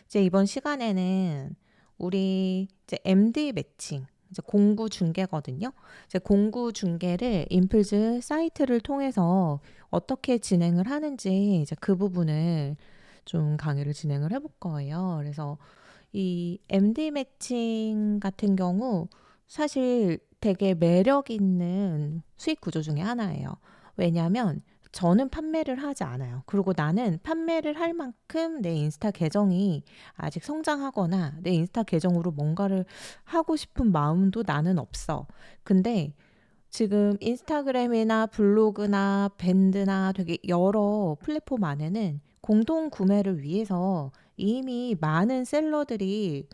이제 이번 시간에는 우리 이제 MD 매칭, 이제 공구 중개거든요. 이제 공구 중개를 인플즈 사이트를 통해서 어떻게 진행을 하는지 이제 그 부분을 좀 강의를 진행을 해볼 거예요. 그래서 이 MD 매칭 같은 경우 사실 되게 매력 있는 수익 구조 중에 하나예요. 왜냐하면 저는 판매를 하지 않아요. 그리고 나는 판매를 할 만큼 내 인스타 계정이 아직 성장하거나 내 인스타 계정으로 뭔가를 하고 싶은 마음도 나는 없어. 근데 지금 인스타그램이나 블로그나 밴드나 되게 여러 플랫폼 안에는 공동 구매를 위해서 이미 많은 셀러들이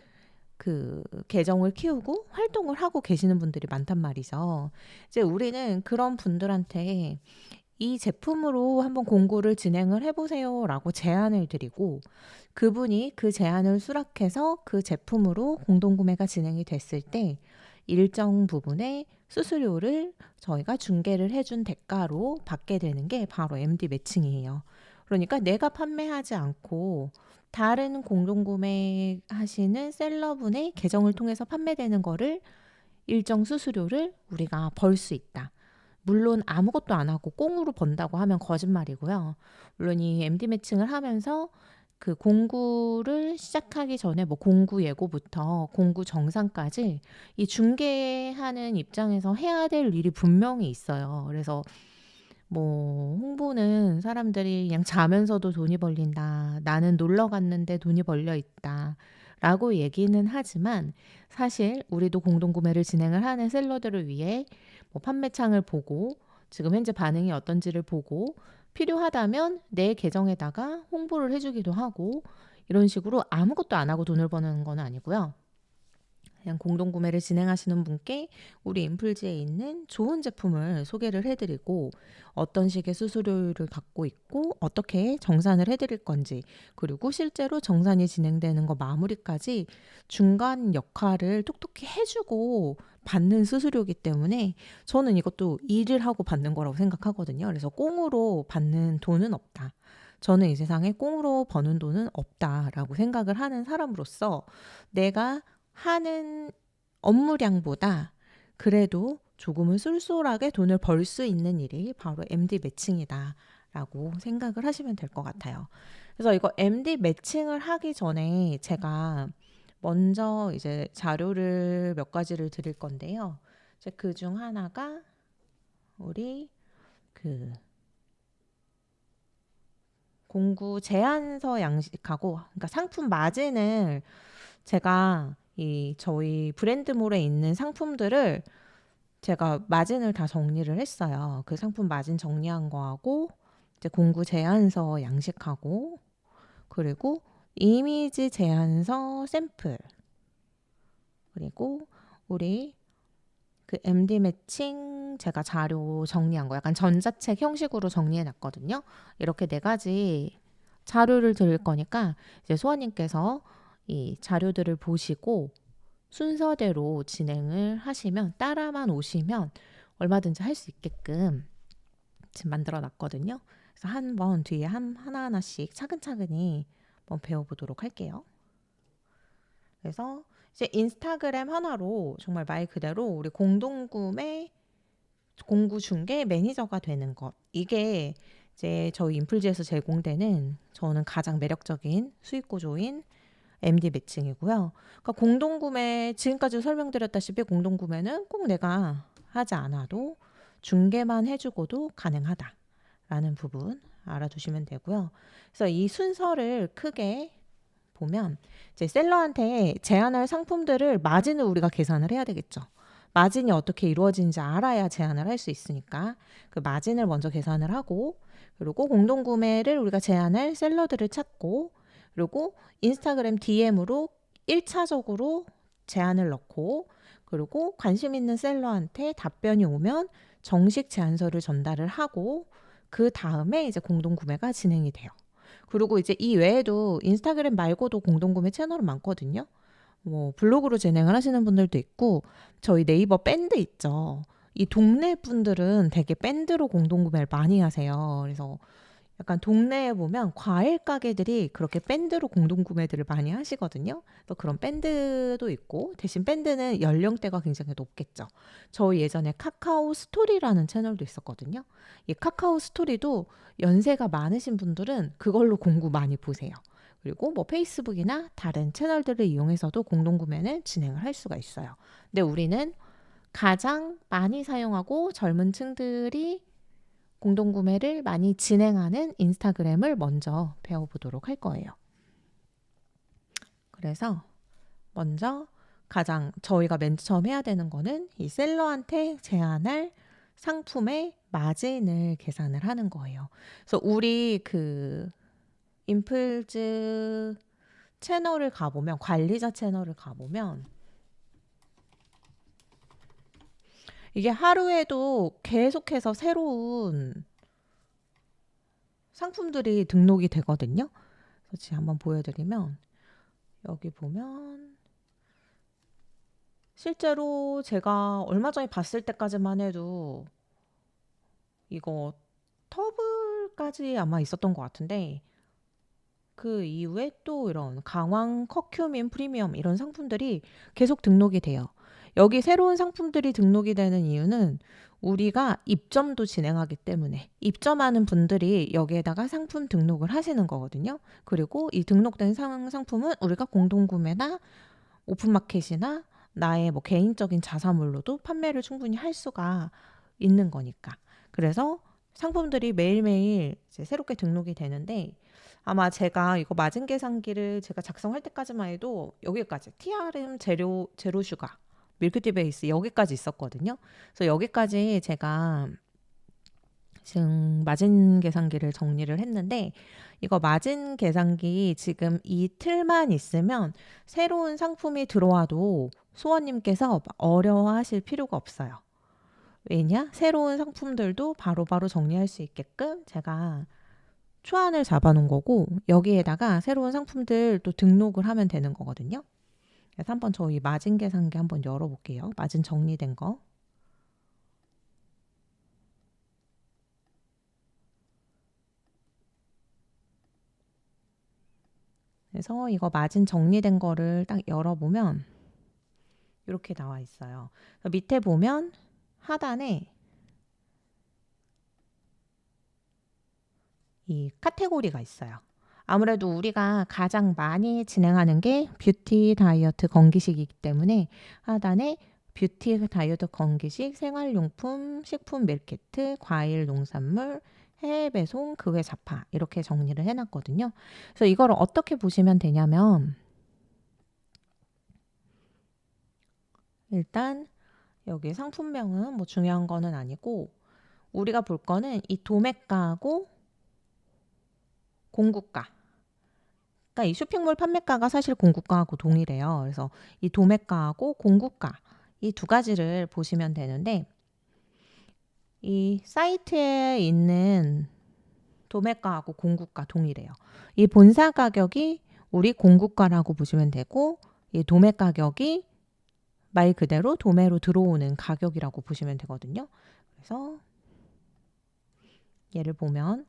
그 계정을 키우고 활동을 하고 계시는 분들이 많단 말이죠. 이제 우리는 그런 분들한테 이 제품으로 한번 공구를 진행을 해보세요라고 제안을 드리고 그분이 그 제안을 수락해서 그 제품으로 공동구매가 진행이 됐을 때 일정 부분의 수수료를 저희가 중개를 해준 대가로 받게 되는 게 바로 MD 매칭이에요. 그러니까 내가 판매하지 않고 다른 공동구매 하시는 셀러분의 계정을 통해서 판매되는 거를 일정 수수료를 우리가 벌 수 있다. 물론 아무것도 안 하고 꽁으로 번다고 하면 거짓말이고요. 물론 이 MD 매칭을 하면서 그 공구를 시작하기 전에 뭐 공구 예고부터 공구 정산까지 이 중개하는 입장에서 해야 될 일이 분명히 있어요. 그래서 뭐 홍보는 사람들이 그냥 자면서도 돈이 벌린다. 나는 놀러 갔는데 돈이 벌려 있다. 라고 얘기는 하지만 사실 우리도 공동구매를 진행을 하는 셀러들을 위해 뭐 판매창을 보고 지금 현재 반응이 어떤지를 보고 필요하다면 내 계정에다가 홍보를 해주기도 하고 이런 식으로 아무것도 안 하고 돈을 버는 건 아니고요. 그냥 공동구매를 진행하시는 분께 우리 인플즈에 있는 좋은 제품을 소개를 해드리고 어떤 식의 수수료를 갖고 있고 어떻게 정산을 해드릴 건지 그리고 실제로 정산이 진행되는 거 마무리까지 중간 역할을 톡톡히 해주고 받는 수수료이기 때문에 저는 이것도 일을 하고 받는 거라고 생각하거든요. 그래서 꽁으로 받는 돈은 없다. 저는 이 세상에 꽁으로 버는 돈은 없다라고 생각을 하는 사람으로서 내가 하는 업무량보다 그래도 조금은 쏠쏠하게 돈을 벌 수 있는 일이 바로 MD 매칭이다라고 생각을 하시면 될 것 같아요. 그래서 이거 MD 매칭을 하기 전에 제가 먼저 이제 자료를 몇 가지를 드릴 건데요. 이제 그 중 하나가 우리 그 공구 제안서 양식하고 그러니까 상품 마진을 제가 이 저희 브랜드몰에 있는 상품들을 제가 마진을 다 정리를 했어요. 그 상품 마진 정리한 거하고 이제 공구 제안서 양식하고 그리고 이미지 제안서 샘플 그리고 우리 그 MD 매칭 제가 자료 정리한 거 약간 전자책 형식으로 정리해 놨거든요. 이렇게 네 가지 자료를 드릴 거니까 이제 소아님께서 이 자료들을 보시고 순서대로 진행을 하시면 따라만 오시면 얼마든지 할 수 있게끔 지금 만들어 놨거든요. 그래서 한번 뒤에 하나하나씩 차근차근히 한번 배워보도록 할게요. 그래서 이제 인스타그램 하나로 정말 말 그대로 우리 공동구매 공구 중개 매니저가 되는 것. 이게 이제 저희 인플지에서 제공되는 저는 가장 매력적인 수익 구조인 MD 매칭이고요. 그러니까 공동구매 지금까지 설명드렸다시피 공동구매는 꼭 내가 하지 않아도 중개만 해주고도 가능하다라는 부분 알아두시면 되고요. 그래서 이 순서를 크게 보면 이제 셀러한테 제안할 상품들을 마진을 우리가 계산을 해야 되겠죠. 마진이 어떻게 이루어지는지 알아야 제안을 할 수 있으니까 그 마진을 먼저 계산을 하고 그리고 공동구매를 우리가 제안할 셀러들을 찾고 그리고 인스타그램 DM으로 1차적으로 제안을 넣고 그리고 관심 있는 셀러한테 답변이 오면 정식 제안서를 전달을 하고 그 다음에 이제 공동구매가 진행이 돼요. 그리고 이제 이 외에도 인스타그램 말고도 공동구매 채널은 많거든요. 뭐 블로그로 진행을 하시는 분들도 있고 저희 네이버 밴드 있죠. 이 동네 분들은 되게 밴드로 공동구매를 많이 하세요. 그래서 약간 동네에 보면 과일 가게들이 그렇게 밴드로 공동 구매들을 많이 하시거든요. 또 그런 밴드도 있고, 대신 밴드는 연령대가 굉장히 높겠죠. 저희 예전에 카카오 스토리라는 채널도 있었거든요. 이 카카오 스토리도 연세가 많으신 분들은 그걸로 공구 많이 보세요. 그리고 뭐 페이스북이나 다른 채널들을 이용해서도 공동 구매는 진행을 할 수가 있어요. 근데 우리는 가장 많이 사용하고 젊은 층들이 공동구매를 많이 진행하는 인스타그램을 먼저 배워보도록 할 거예요. 그래서 먼저 가장 저희가 맨 처음 해야 되는 거는 이 셀러한테 제안할 상품의 마진을 계산을 하는 거예요. 그래서 우리 그 인플즈 채널을 가보면, 관리자 채널을 가보면 이게 하루에도 계속해서 새로운 상품들이 등록이 되거든요. 그래서 지금 한번 보여드리면, 여기 보면 실제로 제가 얼마 전에 봤을 때까지만 해도 이거 터블까지 아마 있었던 것 같은데, 그 이후에 또 이런 강황 커큐민 프리미엄 이런 상품들이 계속 등록이 돼요. 여기 새로운 상품들이 등록이 되는 이유는 우리가 입점도 진행하기 때문에, 입점하는 분들이 여기에다가 상품 등록을 하시는 거거든요. 그리고 이 등록된 상품은 우리가 공동구매나 오픈마켓이나 나의 뭐 개인적인 자사물로도 판매를 충분히 할 수가 있는 거니까. 그래서 상품들이 매일매일 이제 새롭게 등록이 되는데, 아마 제가 이거 마진 계산기를 제가 작성할 때까지만 해도 여기까지 TRM 제로 슈가 밀크티 베이스 여기까지 있었거든요. 그래서 여기까지 제가 지금 마진 계산기를 정리를 했는데, 이거 마진 계산기 지금 이 틀만 있으면 새로운 상품이 들어와도 소원님께서 어려워하실 필요가 없어요. 왜냐? 새로운 상품들도 바로바로 정리할 수 있게끔 제가 초안을 잡아놓은 거고, 여기에다가 새로운 상품들 또 등록을 하면 되는 거거든요. 그래서 한번 저희 마진 계산기 한번 열어볼게요. 마진 정리된 거. 그래서 이거 마진 정리된 거를 딱 열어보면 이렇게 나와 있어요. 밑에 보면 하단에 이 카테고리가 있어요. 아무래도 우리가 가장 많이 진행하는 게 뷰티 다이어트 건기식이기 때문에 하단에 뷰티 다이어트 건기식, 생활용품, 식품 밀키트, 과일, 농산물, 해외 배송, 그 외 잡화 이렇게 정리를 해놨거든요. 그래서 이걸 어떻게 보시면 되냐면, 일단 여기 상품명은 뭐 중요한 거는 아니고, 우리가 볼 거는 이 도매가하고 공구가. 그러니까 이 쇼핑몰 판매가가 사실 공구가하고 동일해요. 그래서 이 도매가하고 공구가 이 두 가지를 보시면 되는데, 이 사이트에 있는 도매가하고 공구가 동일해요. 이 본사 가격이 우리 공구가라고 보시면 되고, 이 도매 가격이 말 그대로 도매로 들어오는 가격이라고 보시면 되거든요. 그래서 얘를 보면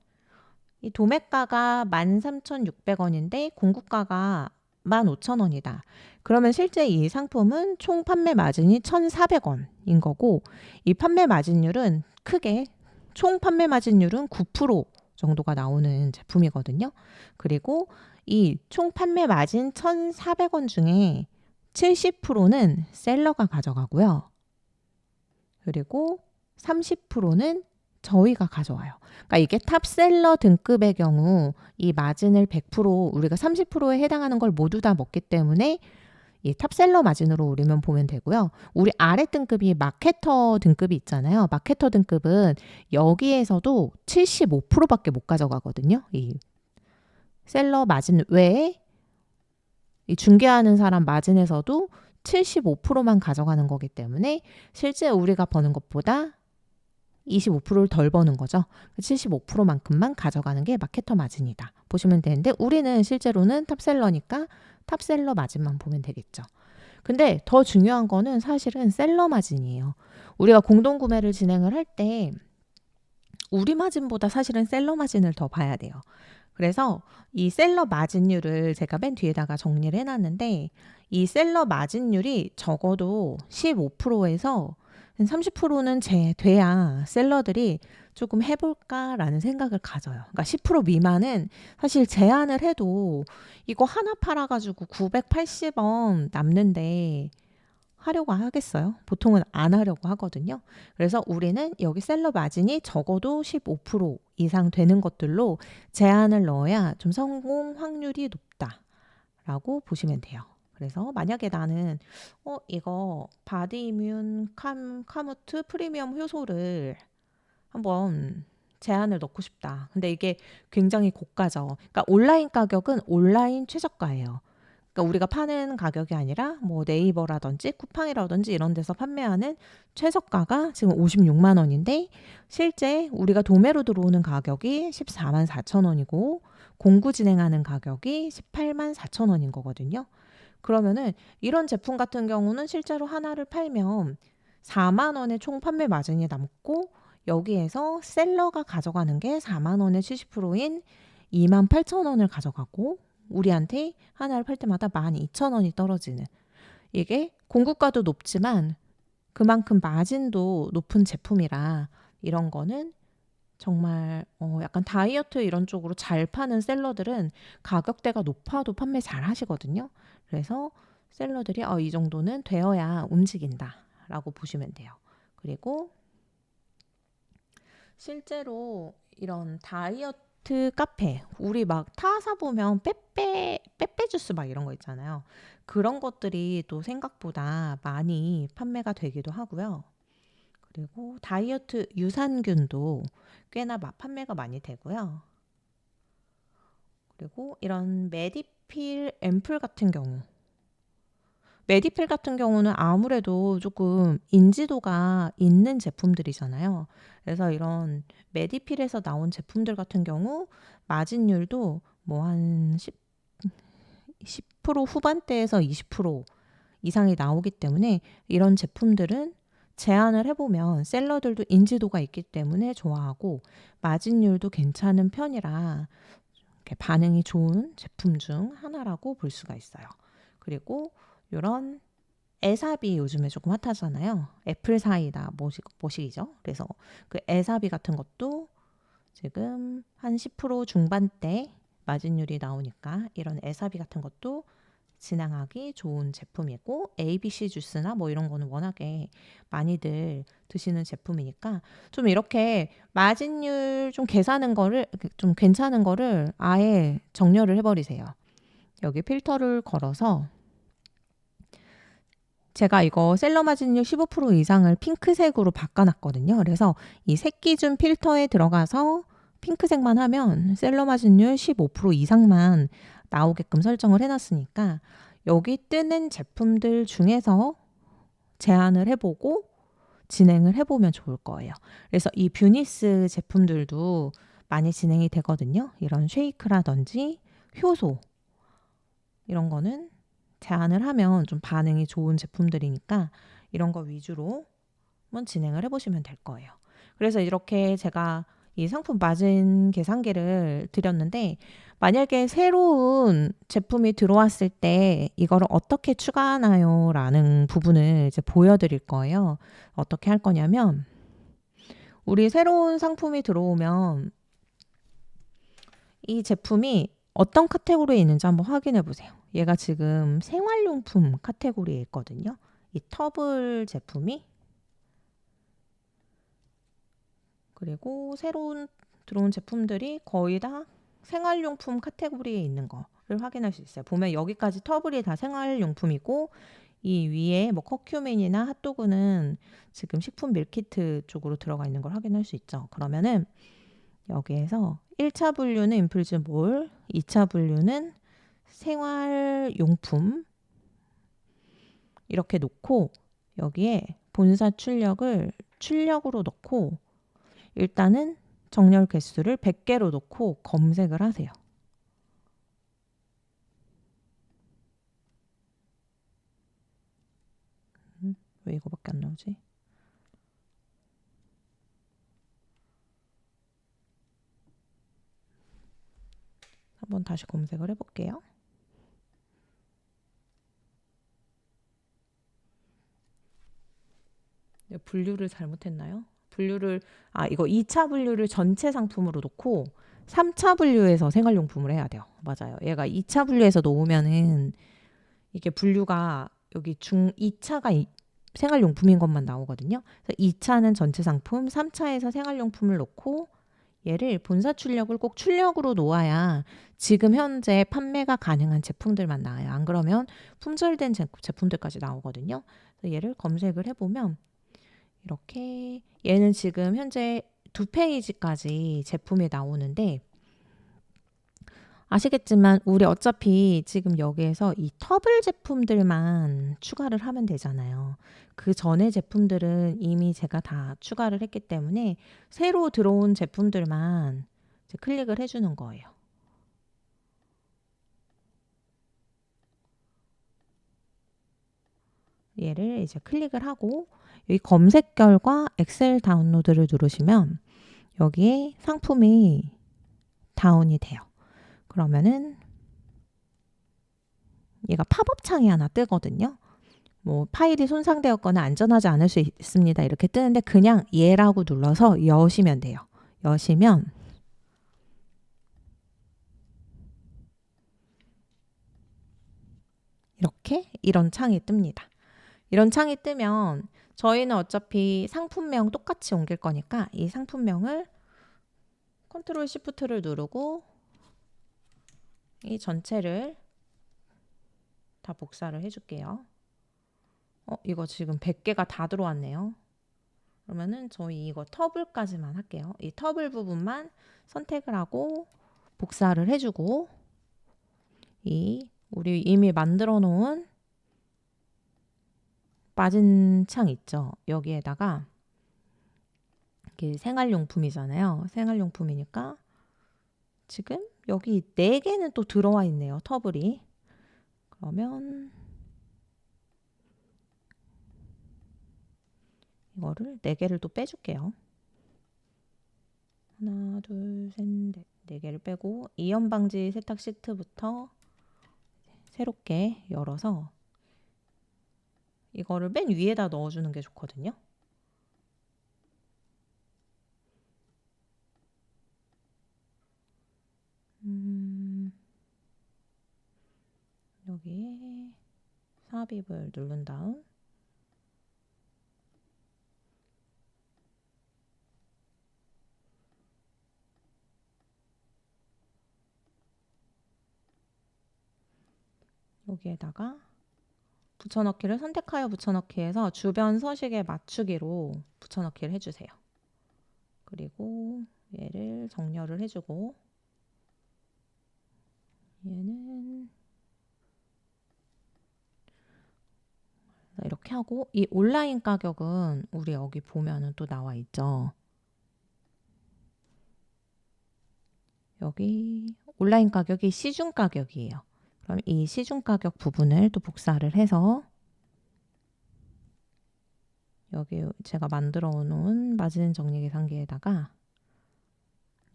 이 도매가가 13,600원인데 공구가가 15,000원이다. 그러면 실제 이 상품은 총 판매 마진이 1,400원인 거고, 이 판매 마진율은 크게 총 판매 마진율은 9% 정도가 나오는 제품이거든요. 그리고 이 총 판매 마진 1,400원 중에 70%는 셀러가 가져가고요. 그리고 30%는 저희가 가져와요. 그러니까 이게 탑셀러 등급의 경우 이 마진을 100% 우리가 30%에 해당하는 걸 모두 다 먹기 때문에 이 탑셀러 마진으로 우리면 보면 되고요. 우리 아래 등급이 마케터 등급이 있잖아요. 마케터 등급은 여기에서도 75%밖에 못 가져가거든요. 이 셀러 마진 외에 이 중개하는 사람 마진에서도 75%만 가져가는 거기 때문에 실제 우리가 버는 것보다 25%를 덜 버는 거죠. 75%만큼만 가져가는 게 마케터 마진이다 보시면 되는데, 우리는 실제로는 탑셀러니까 탑셀러 마진만 보면 되겠죠. 근데 더 중요한 거는 사실은 셀러 마진이에요. 우리가 공동구매를 진행을 할 때 우리 마진보다 사실은 셀러 마진을 더 봐야 돼요. 그래서 이 셀러 마진율을 제가 맨 뒤에다가 정리를 해놨는데 이 셀러 마진율이 적어도 15%에서 30%는 돼야 셀러들이 조금 해볼까라는 생각을 가져요. 그러니까 10% 미만은 사실 제한을 해도 이거 하나 팔아가지고 980원 남는데 하려고 하겠어요? 보통은 안 하려고 하거든요. 그래서 우리는 여기 셀러 마진이 적어도 15% 이상 되는 것들로 제한을 넣어야 좀 성공 확률이 높다라고 보시면 돼요. 그래서 만약에 나는 이거 바디 이뮨 카무트 프리미엄 효소를 한번 제한을 넣고 싶다. 근데 이게 굉장히 고가죠. 그러니까 온라인 가격은 온라인 최저가예요. 그러니까 우리가 파는 가격이 아니라 뭐 네이버라든지 쿠팡이라든지 이런 데서 판매하는 최저가가 지금 56만 원인데 실제 우리가 도매로 들어오는 가격이 14만 4천 원이고 공구 진행하는 가격이 18만 4천 원인 거거든요. 그러면은 이런 제품 같은 경우는 실제로 하나를 팔면 4만 원의 총 판매 마진이 남고 여기에서 셀러가 가져가는 게 4만 원의 70%인 2만 8천 원을 가져가고 우리한테 하나를 팔 때마다 12,000원이 떨어지는 이게 공급가도 높지만 그만큼 마진도 높은 제품이라 이런 거는 정말 약간 다이어트 이런 쪽으로 잘 파는 셀러들은 가격대가 높아도 판매 잘 하시거든요. 그래서 셀러들이 이 정도는 되어야 움직인다라고 보시면 돼요. 그리고 실제로 이런 다이어트 카페, 우리 막 타사 보면 빼빼 주스 막 이런 거 있잖아요. 그런 것들이 또 생각보다 많이 판매가 되기도 하고요. 그리고 다이어트 유산균도 꽤나 판매가 많이 되고요. 그리고 이런 메디필 앰플 같은 경우 메디필 같은 경우는 아무래도 조금 인지도가 있는 제품들이잖아요. 그래서 이런 메디필에서 나온 제품들 같은 경우 마진율도 뭐 한 10% 후반대에서 20% 이상이 나오기 때문에 이런 제품들은 제안을 해보면 셀러들도 인지도가 있기 때문에 좋아하고 마진율도 괜찮은 편이라 이렇게 반응이 좋은 제품 중 하나라고 볼 수가 있어요. 그리고 이런 에사비 요즘에 조금 핫하잖아요. 애플 사이다 뭐시기죠? 그래서 그 에사비 같은 것도 지금 한 10% 중반대 마진율이 나오니까 이런 에사비 같은 것도 진행하기 좋은 제품이고 ABC 주스나 뭐 이런 거는 워낙에 많이들 드시는 제품이니까 좀 이렇게 마진율 좀 계산한 거를 좀 괜찮은 거를 아예 정렬을 해버리세요. 여기 필터를 걸어서 제가 이거 셀러 마진율 15% 이상을 핑크색으로 바꿔놨거든요. 그래서 이 색기준 필터에 들어가서 핑크색만 하면 셀러 마진율 15% 이상만 나오게끔 설정을 해놨으니까 여기 뜨는 제품들 중에서 제안을 해보고 진행을 해보면 좋을 거예요. 그래서 이 뷰니스 제품들도 많이 진행이 되거든요. 이런 쉐이크라든지 효소 이런 거는 제안을 하면 좀 반응이 좋은 제품들이니까 이런 거 위주로 한번 진행을 해보시면 될 거예요. 그래서 이렇게 제가 이 상품 마진 계산기를 드렸는데 만약에 새로운 제품이 들어왔을 때 이거를 어떻게 추가하나요? 라는 부분을 이제 보여드릴 거예요. 어떻게 할 거냐면 우리 새로운 상품이 들어오면 이 제품이 어떤 카테고리에 있는지 한번 확인해 보세요. 얘가 지금 생활용품 카테고리에 있거든요. 이 터블 제품이 그리고 새로운 들어온 제품들이 거의 다 생활용품 카테고리에 있는 거를 확인할 수 있어요. 보면 여기까지 터블이 다 생활용품이고 이 위에 뭐 커큐민이나 핫도그는 지금 식품 밀키트 쪽으로 들어가 있는 걸 확인할 수 있죠. 그러면은 여기에서 1차 분류는 인플즈몰, 2차 분류는 생활용품 이렇게 놓고 여기에 본사 출력으로 넣고 일단은 정렬 개수를 100개로 놓고 검색을 하세요. 왜 이거밖에 안 나오지? 한번 다시 검색을 해볼게요. 분류를 잘못했나요? 이거 2차 분류를 전체 상품으로 놓고 3차 분류에서 생활용품을 해야 돼요. 맞아요. 얘가 2차 분류에서 놓으면은 이게 분류가 여기 2차가 생활용품인 것만 나오거든요. 그래서 2차는 전체 상품, 3차에서 생활용품을 놓고 얘를 본사 출력을 꼭 출력으로 놓아야 지금 현재 판매가 가능한 제품들만 나와요. 안 그러면 품절된 제품들까지 나오거든요. 그래서 얘를 검색을 해보면 이렇게 얘는 지금 현재 2페이지까지 제품이 나오는데 아시겠지만 우리 어차피 지금 여기에서 이 터블 제품들만 추가를 하면 되잖아요. 그 전에 제품들은 이미 제가 다 추가를 했기 때문에 새로 들어온 제품들만 이제 클릭을 해주는 거예요. 얘를 이제 클릭을 하고 여기 검색 결과 엑셀 다운로드를 누르시면 여기에 상품이 다운이 돼요. 그러면은 얘가 팝업 창이 하나 뜨거든요. 뭐 파일이 손상되었거나 안전하지 않을 수 있습니다. 이렇게 뜨는데 그냥 얘라고 눌러서 여시면 돼요. 여시면 이렇게 이런 창이 뜹니다. 이런 창이 뜨면 저희는 어차피 상품명 똑같이 옮길 거니까 이 상품명을 컨트롤 시프트를 누르고 이 전체를 다 복사를 해줄게요. 이거 지금 100개가 다 들어왔네요. 그러면은 저희 이거 터블까지만 할게요. 이 터블 부분만 선택을 하고 복사를 해주고 우리 이미 만들어 놓은 빠진 창 있죠. 여기에다가 이게 생활용품이잖아요. 생활용품이니까 지금 여기 4개는 또 들어와 있네요. 터블이. 그러면 이거를 4개를 또 빼줄게요. 하나, 둘, 셋, 넷. 4개를 빼고 이연 방지 세탁 시트부터 새롭게 열어서 이거를 맨 위에다 넣어주는 게 좋거든요. 여기에 삽입을 누른 다음 여기에다가 붙여넣기를 선택하여 붙여넣기해서 주변 서식에 맞추기로 붙여넣기를 해주세요. 그리고 얘를 정렬을 해주고 얘는 이렇게 하고 이 온라인 가격은 우리 여기 보면은 또 나와 있죠. 여기 온라인 가격이 시중 가격이에요. 그럼 이 시중 가격 부분을 또 복사를 해서 여기 제가 만들어 놓은 마진 정리 계산기에다가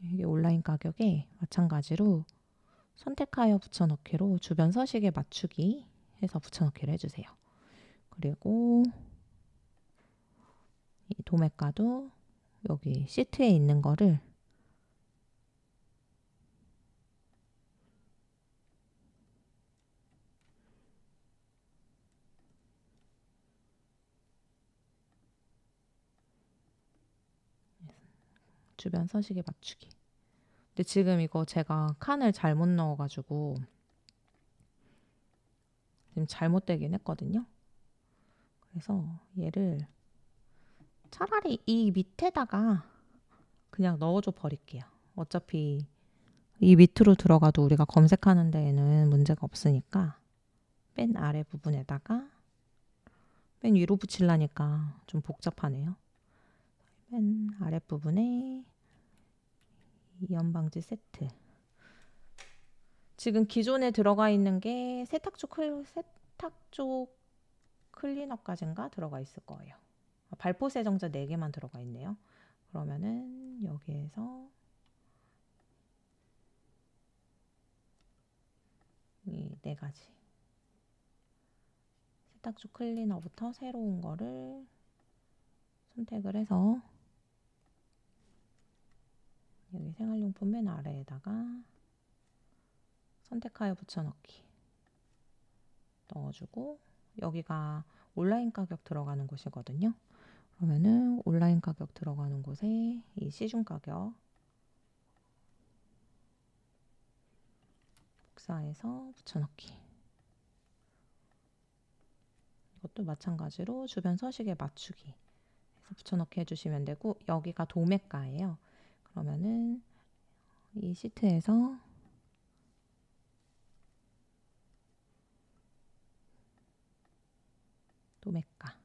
이게 온라인 가격에 마찬가지로 선택하여 붙여넣기로 주변 서식에 맞추기 해서 붙여넣기를 해주세요. 그리고 이 도매가도 여기 시트에 있는 거를 주변 서식에 맞추기. 근데 지금 이거 제가 칸을 잘못 넣어가지고 지금 잘못되긴 했거든요. 그래서 얘를 차라리 이 밑에다가 그냥 넣어줘 버릴게요. 어차피 이 밑으로 들어가도 우리가 검색하는 데에는 문제가 없으니까 맨 아래 부분에다가 맨 위로 붙이려니까 좀 복잡하네요. 맨 아래 부분에 이연방지 세트. 지금 기존에 들어가 있는 게 세탁조 클리너까지인가 들어가 있을 거예요. 발포 세정제 4개만 들어가 있네요. 그러면은 여기에서 네 가지. 세탁조 클리너부터 새로운 거를 선택을 해서 여기 생활용품 맨 아래에다가 선택하여 붙여넣기 넣어주고, 여기가 온라인 가격 들어가는 곳이거든요. 그러면은 온라인 가격 들어가는 곳에 이 시중 가격 복사해서 붙여넣기. 이것도 마찬가지로 주변 서식에 맞추기 해서 붙여넣기 해주시면 되고, 여기가 도매가예요. 그러면은 이 시트에서 도매가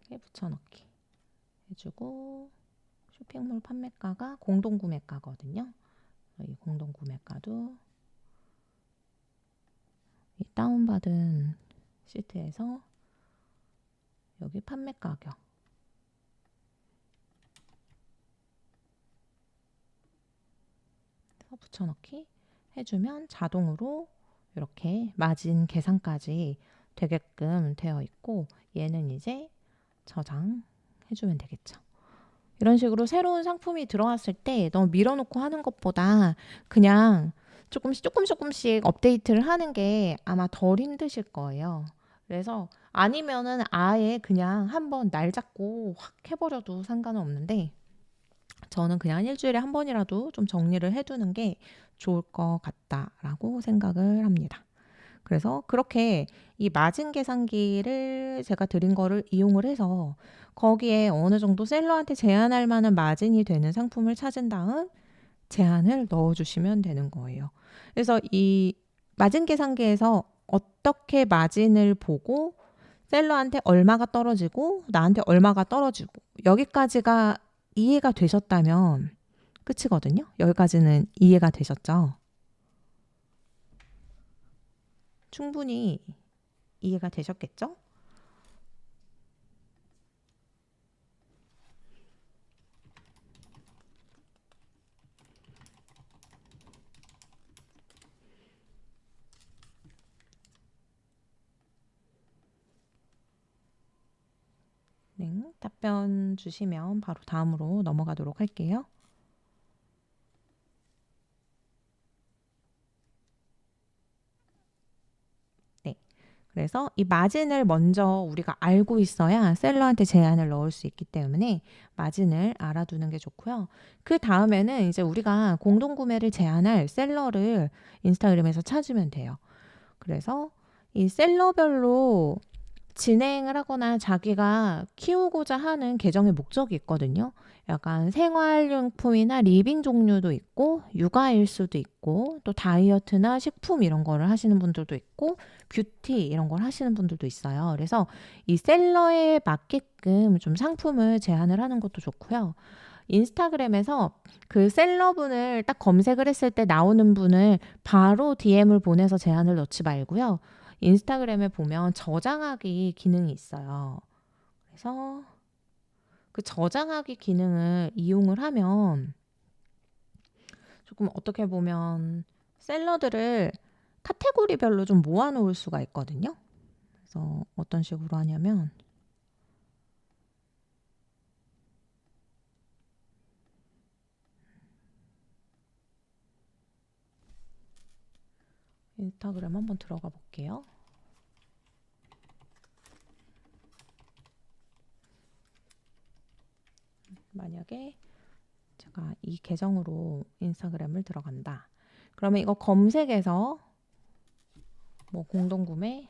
이렇게 붙여넣기 해주고, 쇼핑몰 판매가가 공동구매가거든요. 이 공동구매가도 이 다운받은 시트에서 여기 판매가격 붙여넣기 해주면 자동으로 이렇게 마진 계산까지 되게끔 되어 있고, 얘는 이제 저장해주면 되겠죠. 이런 식으로 새로운 상품이 들어왔을 때 너무 밀어놓고 하는 것보다 그냥 조금씩 업데이트를 하는 게 아마 덜 힘드실 거예요. 그래서 아니면은 아예 그냥 한번 날 잡고 확 해버려도 상관은 없는데, 저는 그냥 일주일에 한 번이라도 좀 정리를 해두는 게 좋을 것 같다라고 생각을 합니다. 그래서 그렇게 이 마진 계산기를 제가 드린 거를 이용을 해서 거기에 어느 정도 셀러한테 제한할 만한 마진이 되는 상품을 찾은 다음 제한을 넣어주시면 되는 거예요. 그래서 이 마진 계산기에서 어떻게 마진을 보고 셀러한테 얼마가 떨어지고 나한테 얼마가 떨어지고, 여기까지가 이해가 되셨다면 끝이거든요. 여기까지는 이해가 되셨죠? 충분히 이해가 되셨겠죠? 네, 답변 주시면 바로 다음으로 넘어가도록 할게요. 네, 그래서 이 마진을 먼저 우리가 알고 있어야 셀러한테 제한을 넣을 수 있기 때문에 마진을 알아두는 게 좋고요. 그 다음에는 이제 우리가 공동구매를 제한할 셀러를 인스타그램에서 찾으면 돼요. 그래서 이 셀러별로 진행을 하거나 자기가 키우고자 하는 계정의 목적이 있거든요. 약간 생활용품이나 리빙 종류도 있고, 육아일 수도 있고, 또 다이어트나 식품 이런 거를 하시는 분들도 있고, 뷰티 이런 걸 하시는 분들도 있어요. 그래서 이 셀러에 맞게끔 좀 상품을 제안을 하는 것도 좋고요. 인스타그램에서 그 셀러분을 딱 검색을 했을 때 나오는 분을 바로 DM을 보내서 제안을 넣지 말고요. 인스타그램에 보면 저장하기 기능이 있어요. 그래서 그 저장하기 기능을 이용을 하면 조금 어떻게 보면 셀러들을 카테고리별로 좀 모아놓을 수가 있거든요. 그래서 어떤 식으로 하냐면 인스타그램 한번 들어가 볼게요. 만약에 제가 이 계정으로 인스타그램을 들어간다. 그러면 이거 검색해서 뭐 공동구매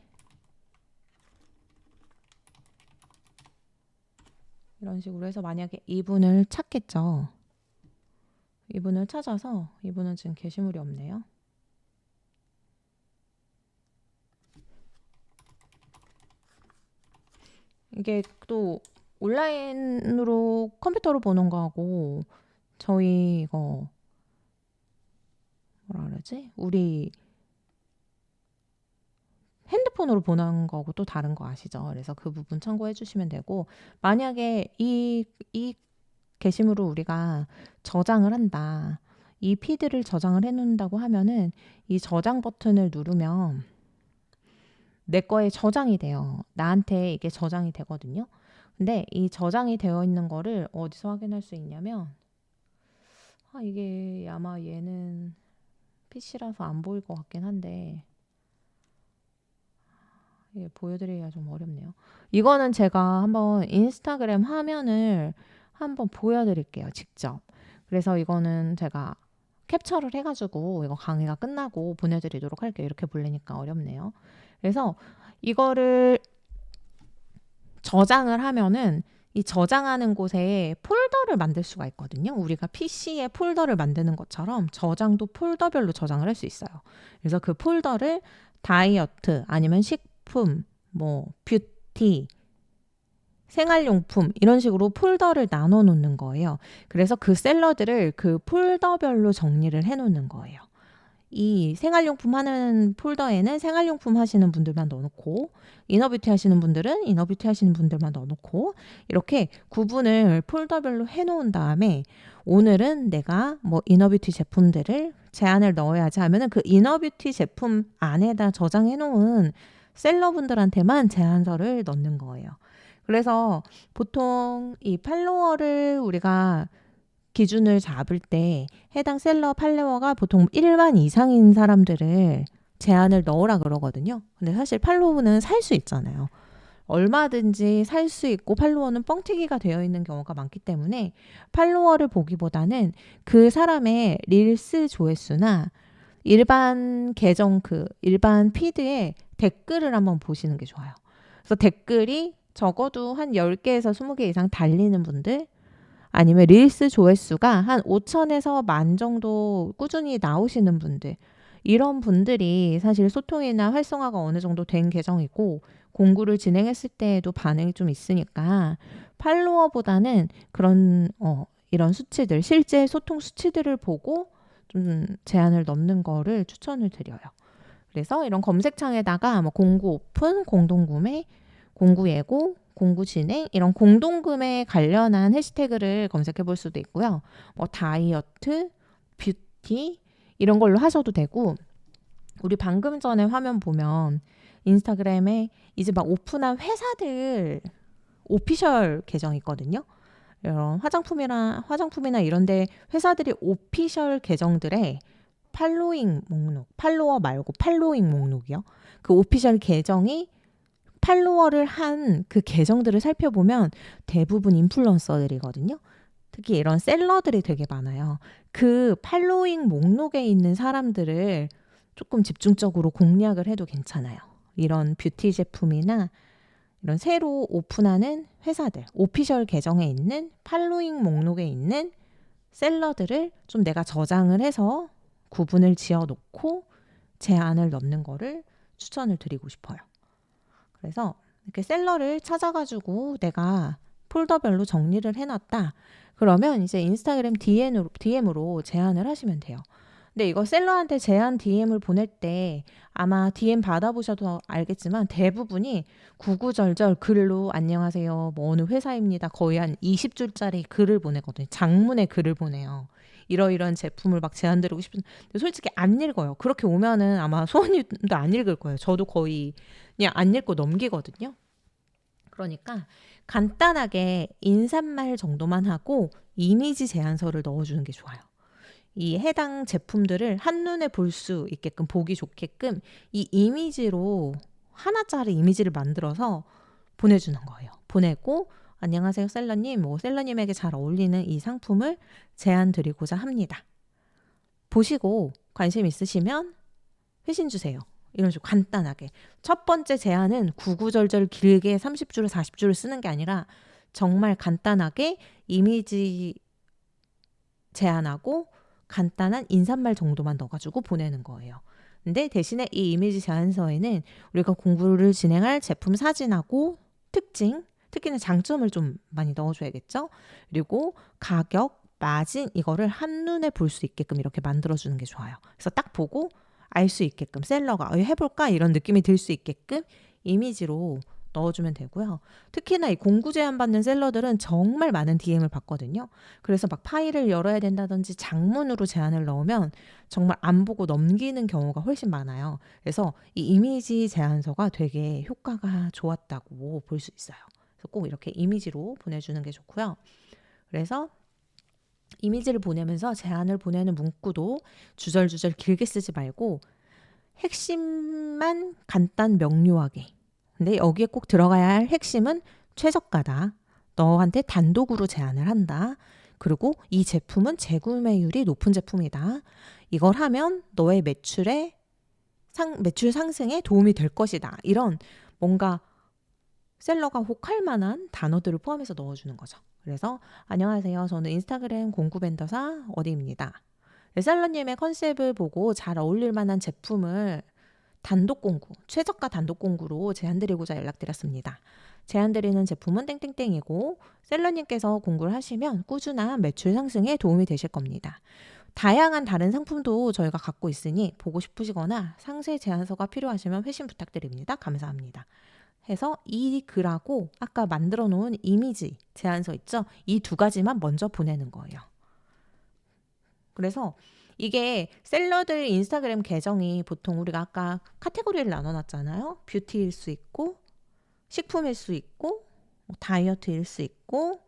이런 식으로 해서 만약에 이분을 찾겠죠. 이분을 찾아서, 이분은 지금 게시물이 없네요. 이게 또 온라인으로 컴퓨터로 보는 거하고 저희 이거 뭐라 그러지? 우리 핸드폰으로 보는 거하고 또 다른 거 아시죠? 그래서 그 부분 참고해 주시면 되고, 만약에 이 게시물을 우리가 저장을 한다. 이 피드를 저장을 해놓는다고 하면은 이 저장 버튼을 누르면 내 거에 저장이 돼요. 나한테 이게 저장이 되거든요. 근데 이 저장이 되어 있는 거를 어디서 확인할 수 있냐면 이게 아마 얘는 PC라서 안 보일 것 같긴 한데 이게 보여드리기가 좀 어렵네요. 이거는 제가 한번 인스타그램 화면을 한번 보여드릴게요. 직접. 그래서 이거는 제가 캡처를 해가지고 이거 강의가 끝나고 보내드리도록 할게요. 이렇게 보려니까 어렵네요. 그래서 이거를 저장을 하면은 이 저장하는 곳에 폴더를 만들 수가 있거든요. 우리가 PC에 폴더를 만드는 것처럼 저장도 폴더별로 저장을 할 수 있어요. 그래서 그 폴더를 다이어트 아니면 식품, 뭐 뷰티, 생활용품 이런 식으로 폴더를 나눠 놓는 거예요. 그래서 그 샐러드를 그 폴더별로 정리를 해 놓는 거예요. 이 생활용품 하는 폴더에는 생활용품 하시는 분들만 넣어놓고 이너뷰티 하시는 분들은 이너뷰티 하시는 분들만 넣어놓고 이렇게 구분을 폴더별로 해놓은 다음에 오늘은 내가 뭐 이너뷰티 제품들을 제안을 넣어야지 하면은 그 이너뷰티 제품 안에다 저장해놓은 셀러분들한테만 제안서를 넣는 거예요. 그래서 보통 이 팔로워를 우리가 기준을 잡을 때 해당 셀러 팔로워가 보통 1만 이상인 사람들을 제안을 넣으라 그러거든요. 근데 사실 팔로워는 살 수 있잖아요. 얼마든지 살 수 있고 팔로워는 뻥튀기가 되어 있는 경우가 많기 때문에 팔로워를 보기보다는 그 사람의 릴스 조회수나 일반 계정 일반 피드에 댓글을 한번 보시는 게 좋아요. 그래서 댓글이 적어도 한 10개에서 20개 이상 달리는 분들 아니면 릴스 조회수가 한 5천에서 10,000 정도 꾸준히 나오시는 분들 이런 분들이 사실 소통이나 활성화가 어느 정도 된 계정이고 공구를 진행했을 때에도 반응이 좀 있으니까 팔로워보다는 그런 이런 수치들 실제 소통 수치들을 보고 좀 제한을 넘는 거를 추천을 드려요. 그래서 이런 검색창에다가 뭐 공구 오픈, 공동구매, 공구 예고, 공구 진행 이런 공동구매에 관련한 해시태그를 검색해 볼 수도 있고요. 뭐 다이어트, 뷰티 이런 걸로 하셔도 되고 우리 방금 전에 화면 보면 인스타그램에 이제 막 오픈한 회사들 오피셜 계정 있거든요. 이런 화장품이나 이런데 회사들이 오피셜 계정들의 팔로잉 목록, 팔로워 말고 팔로잉 목록이요. 그 오피셜 계정이 팔로워를 한 그 계정들을 살펴보면 대부분 인플루언서들이거든요. 특히 이런 셀러들이 되게 많아요. 그 팔로잉 목록에 있는 사람들을 조금 집중적으로 공략을 해도 괜찮아요. 이런 뷰티 제품이나 이런 새로 오픈하는 회사들, 오피셜 계정에 있는 팔로잉 목록에 있는 셀러들을 좀 내가 저장을 해서 구분을 지어 놓고 제안을 넣는 거를 추천을 드리고 싶어요. 그래서 이렇게 셀러를 찾아가지고 내가 폴더별로 정리를 해놨다. 그러면 이제 인스타그램 DM으로 제안을 하시면 돼요. 근데 이거 셀러한테 제안 DM을 보낼 때 아마 DM 받아보셔도 알겠지만 대부분이 구구절절 글로 안녕하세요. 뭐 어느 회사입니다. 거의 한 20줄짜리 글을 보내거든요. 장문의 글을 보내요. 이러이러한 제품을 막 제안드리고 싶은데 솔직히 안 읽어요. 그렇게 오면은 아마 소원님도 안 읽을 거예요. 저도 거의 그냥 안 읽고 넘기거든요. 그러니까 간단하게 인사말 정도만 하고 이미지 제안서를 넣어주는 게 좋아요. 이 해당 제품들을 한눈에 볼 수 있게끔 보기 좋게끔 이 이미지로 하나짜리 이미지를 만들어서 보내주는 거예요. 보내고 안녕하세요 셀러님, 뭐 셀러님에게 잘 어울리는 이 상품을 제안 드리고자 합니다. 보시고 관심 있으시면 회신 주세요. 이런 식으로 간단하게. 첫 번째 제안은 구구절절 길게 30줄, 40줄을 쓰는 게 아니라 정말 간단하게 이미지 제안하고 간단한 인사말 정도만 넣어가지고 보내는 거예요. 근데 대신에 이 이미지 제안서에는 우리가 공부를 진행할 제품 사진하고 특징, 특히는 장점을 좀 많이 넣어줘야겠죠. 그리고 가격, 마진 이거를 한눈에 볼 수 있게끔 이렇게 만들어주는 게 좋아요. 그래서 딱 보고 알 수 있게끔 셀러가 해볼까 이런 느낌이 들 수 있게끔 이미지로 넣어주면 되고요. 특히나 이 공구 제한 받는 셀러들은 정말 많은 DM을 받거든요. 그래서 막 파일을 열어야 된다든지 장문으로 제한을 넣으면 정말 안 보고 넘기는 경우가 훨씬 많아요. 그래서 이 이미지 제안서가 되게 효과가 좋았다고 볼 수 있어요. 그래서 꼭 이렇게 이미지로 보내주는 게 좋고요. 그래서 이미지를 보내면서 제안을 보내는 문구도 주절주절 길게 쓰지 말고 핵심만 간단 명료하게. 근데 여기에 꼭 들어가야 할 핵심은 최저가다. 너한테 단독으로 제안을 한다. 그리고 이 제품은 재구매율이 높은 제품이다. 이걸 하면 너의 매출 상승에 도움이 될 것이다. 이런 뭔가 셀러가 혹할 만한 단어들을 포함해서 넣어주는 거죠. 그래서 안녕하세요. 저는 인스타그램 공구 벤더사 어디입니다. 셀러님의 컨셉을 보고 잘 어울릴 만한 제품을 단독 공구, 최저가 단독 공구로 제안드리고자 연락드렸습니다. 제안드리는 제품은 땡땡땡이고 셀러님께서 공구를 하시면 꾸준한 매출 상승에 도움이 되실 겁니다. 다양한 다른 상품도 저희가 갖고 있으니 보고 싶으시거나 상세 제안서가 필요하시면 회신 부탁드립니다. 감사합니다. 해서 이 글하고 아까 만들어 놓은 이미지 제안서 있죠? 이 두 가지만 먼저 보내는 거예요. 그래서 이게 셀러들 인스타그램 계정이 보통 우리가 아까 카테고리를 나눠놨잖아요. 뷰티일 수 있고 식품일 수 있고 다이어트일 수 있고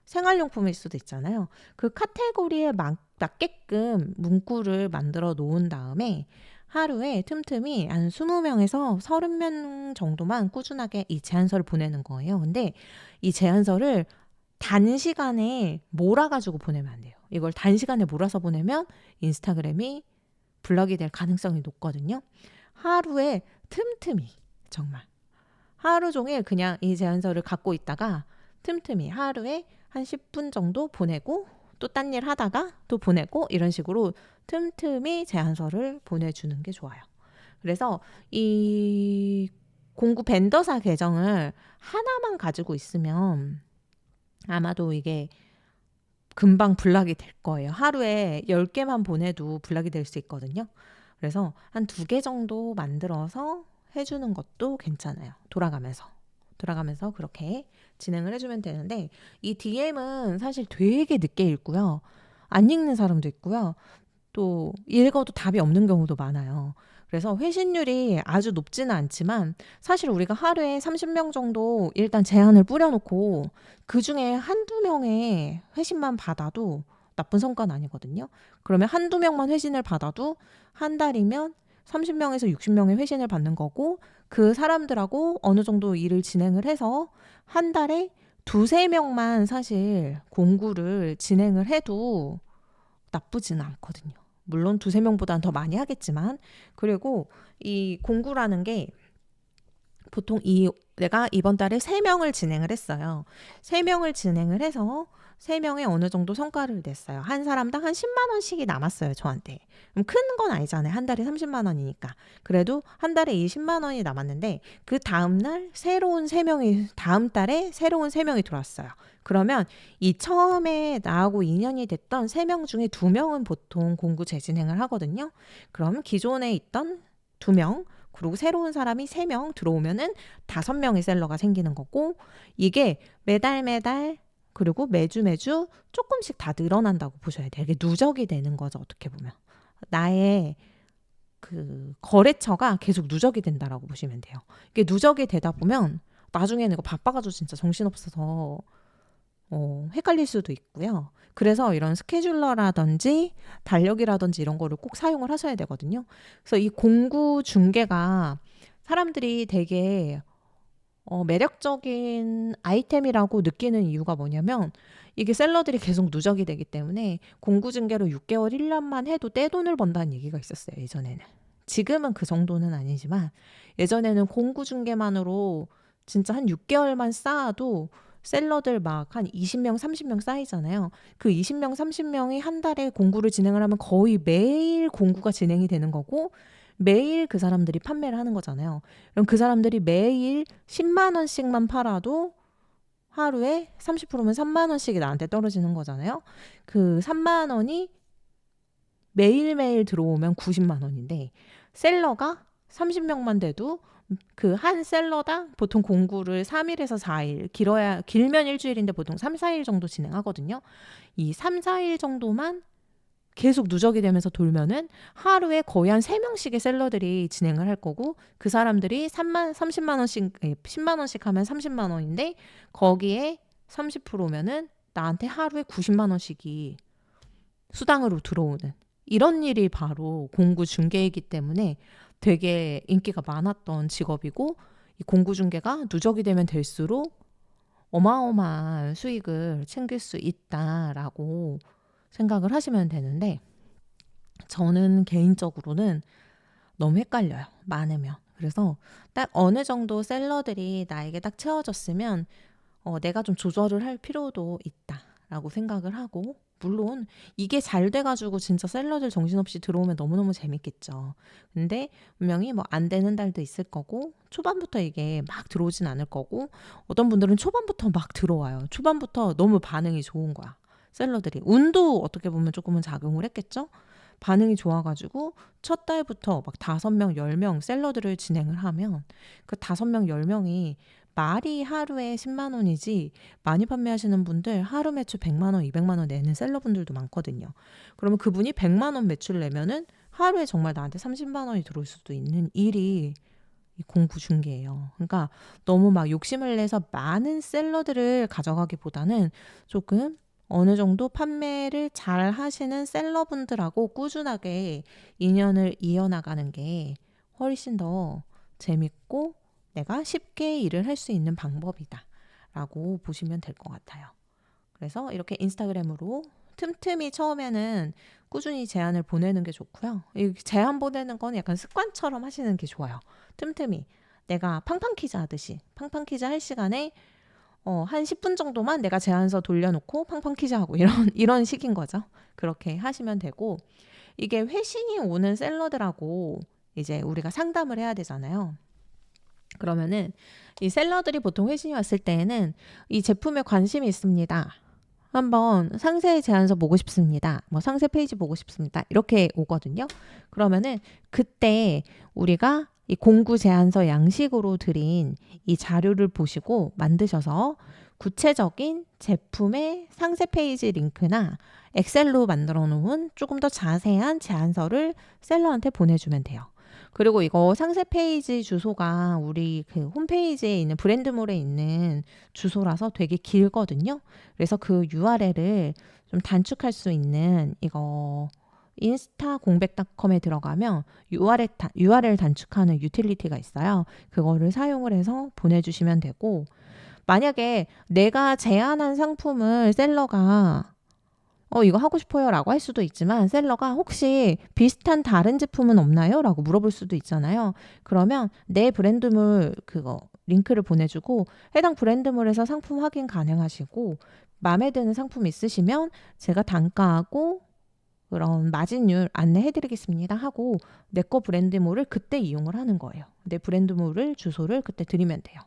생활용품일 수도 있잖아요. 그 카테고리에 맞게끔 문구를 만들어 놓은 다음에 하루에 틈틈이 한 20명에서 30명 정도만 꾸준하게 이 제안서를 보내는 거예요. 근데 이 제안서를 단시간에 몰아가지고 보내면 안 돼요. 이걸 단시간에 몰아서 보내면 인스타그램이 블럭이 될 가능성이 높거든요. 하루에 틈틈이 정말 하루 종일 그냥 이 제안서를 갖고 있다가 틈틈이 하루에 한 10분 정도 보내고 또 딴 일 하다가 또 보내고 이런 식으로 틈틈이 제안서를 보내주는 게 좋아요. 그래서 이 공구 벤더사 계정을 하나만 가지고 있으면 아마도 이게 금방 블락이 될 거예요. 하루에 10개만 보내도 블락이 될 수 있거든요. 그래서 한 2개 정도 만들어서 해주는 것도 괜찮아요. 돌아가면서 그렇게 진행을 해주면 되는데 이 DM은 사실 되게 늦게 읽고요. 안 읽는 사람도 있고요. 또 읽어도 답이 없는 경우도 많아요. 그래서 회신율이 아주 높지는 않지만 사실 우리가 하루에 30명 정도 일단 제안을 뿌려놓고 그중에 한두 명의 회신만 받아도 나쁜 성과는 아니거든요. 그러면 한두 명만 회신을 받아도 한 달이면 30명에서 60명의 회신을 받는 거고 그 사람들하고 어느 정도 일을 진행을 해서 한 달에 두세 명만 사실 공구를 진행을 해도 나쁘지는 않거든요. 물론 두세 명보다는 더 많이 하겠지만 그리고 이 공구라는 게 보통 내가 이번 달에 3명을 진행을 했어요. 3명을 진행을 해서 3명의 어느 정도 성과를 냈어요. 한 사람당 한 10만 원씩이 남았어요, 저한테. 큰 건 아니잖아요. 한 달에 30만 원이니까. 그래도 한 달에 20만 원이 남았는데 그 다음 날 다음 달에 새로운 3명이 들어왔어요. 그러면 이 처음에 나하고 인연이 됐던 3명 중에 2명은 보통 공구 재진행을 하거든요. 그러면 기존에 있던 2명 그리고 새로운 사람이 3명 들어오면은 5명의 셀러가 생기는 거고 이게 매달 그리고 매주 조금씩 다 늘어난다고 보셔야 돼요. 이게 누적이 되는 거죠. 어떻게 보면. 나의 그 거래처가 계속 누적이 된다라고 보시면 돼요. 이게 누적이 되다 보면 나중에는 이거 바빠가지고 진짜 정신없어서 헷갈릴 수도 있고요. 그래서 이런 스케줄러라든지 달력이라든지 이런 거를 꼭 사용을 하셔야 되거든요. 그래서 이 공구 중개가 사람들이 되게 매력적인 아이템이라고 느끼는 이유가 뭐냐면 이게 셀러들이 계속 누적이 되기 때문에 공구 중개로 6개월, 1년만 해도 떼돈을 번다는 얘기가 있었어요. 예전에는. 지금은 그 정도는 아니지만 예전에는 공구 중개만으로 진짜 한 6개월만 쌓아도 셀러들 막 한 20명, 30명 쌓이잖아요. 그 20명, 30명이 한 달에 공구를 진행을 하면 거의 매일 공구가 진행이 되는 거고 매일 그 사람들이 판매를 하는 거잖아요. 그럼 그 사람들이 매일 10만 원씩만 팔아도 하루에 30%면 3만 원씩이 나한테 떨어지는 거잖아요. 그 3만 원이 매일매일 들어오면 90만 원인데 셀러가 30명만 돼도 그 한 셀러당 보통 공구를 3일에서 4일, 길면 일주일인데 보통 3, 4일 정도 진행하거든요. 이 3, 4일 정도만 계속 누적이 되면서 돌면은 하루에 거의 한 3명씩의 셀러들이 진행을 할 거고, 그 사람들이 30만 원씩, 10만 원씩 하면 30만 원인데 거기에 30%면은 나한테 하루에 90만 원씩이 수당으로 들어오는 이런 일이 바로 공구 중개이기 때문에 되게 인기가 많았던 직업이고, 이 공구 중개가 누적이 되면 될수록 어마어마한 수익을 챙길 수 있다라고 생각을 하시면 되는데, 저는 개인적으로는 너무 헷갈려요. 많으면. 그래서 딱 어느 정도 셀러들이 나에게 딱 채워졌으면 내가 좀 조절을 할 필요도 있다라고 생각을 하고, 물론 이게 잘 돼가지고 진짜 셀러들 정신없이 들어오면 너무너무 재밌겠죠. 근데 분명히 뭐 안 되는 달도 있을 거고, 초반부터 이게 막 들어오진 않을 거고, 어떤 분들은 초반부터 막 들어와요. 초반부터 너무 반응이 좋은 거야. 셀러들이. 운도 어떻게 보면 조금은 작용을 했겠죠? 반응이 좋아가지고 첫 달부터 막 5명, 10명 셀러들을 진행을 하면 그 5명, 10명이 말이 하루에 10만 원이지, 많이 판매하시는 분들 하루 매출 100만 원, 200만 원 내는 셀러분들도 많거든요. 그러면 그분이 100만 원 매출 내면은 하루에 정말 나한테 30만 원이 들어올 수도 있는 일이 이 공구 중개예요. 그러니까 너무 막 욕심을 내서 많은 셀러들을 가져가기보다는 조금 어느 정도 판매를 잘 하시는 셀러분들하고 꾸준하게 인연을 이어나가는 게 훨씬 더 재밌고 내가 쉽게 일을 할 수 있는 방법이다 라고 보시면 될 것 같아요. 그래서 이렇게 인스타그램으로 틈틈이 처음에는 꾸준히 제안을 보내는 게 좋고요. 이 제안 보내는 건 약간 습관처럼 하시는 게 좋아요. 틈틈이 내가 팡팡 퀴즈 하듯이 팡팡 퀴즈 할 시간에 한 10분 정도만 내가 제안서 돌려놓고 팡팡 퀴즈 하고 이런 식인 거죠. 그렇게 하시면 되고, 이게 회신이 오는 셀러들하고 이제 우리가 상담을 해야 되잖아요. 그러면은 이 셀러들이 보통 회신이 왔을 때에는 이 제품에 관심이 있습니다. 한번 상세 제안서 보고 싶습니다. 뭐 상세 페이지 보고 싶습니다. 이렇게 오거든요. 그러면은 그때 우리가 이 공구 제안서 양식으로 드린 이 자료를 보시고 만드셔서 구체적인 제품의 상세 페이지 링크나 엑셀로 만들어 놓은 조금 더 자세한 제안서를 셀러한테 보내주면 돼요. 그리고 이거 상세 페이지 주소가 우리 그 홈페이지에 있는 브랜드몰에 있는 주소라서 되게 길거든요. 그래서 그 URL을 좀 단축할 수 있는 이거 인스타 공백닷컴에 들어가면 URL 단축하는 유틸리티가 있어요. 그거를 사용을 해서 보내주시면 되고, 만약에 내가 제안한 상품을 셀러가 이거 하고 싶어요 라고 할 수도 있지만, 셀러가 혹시 비슷한 다른 제품은 없나요? 라고 물어볼 수도 있잖아요. 그러면 내 브랜드물 그거 링크를 보내주고 해당 브랜드물에서 상품 확인 가능하시고, 마음에 드는 상품 있으시면 제가 단가하고 그런 마진율 안내해드리겠습니다 하고 내 거 브랜드물을 그때 이용을 하는 거예요. 내 브랜드물을 주소를 그때 드리면 돼요.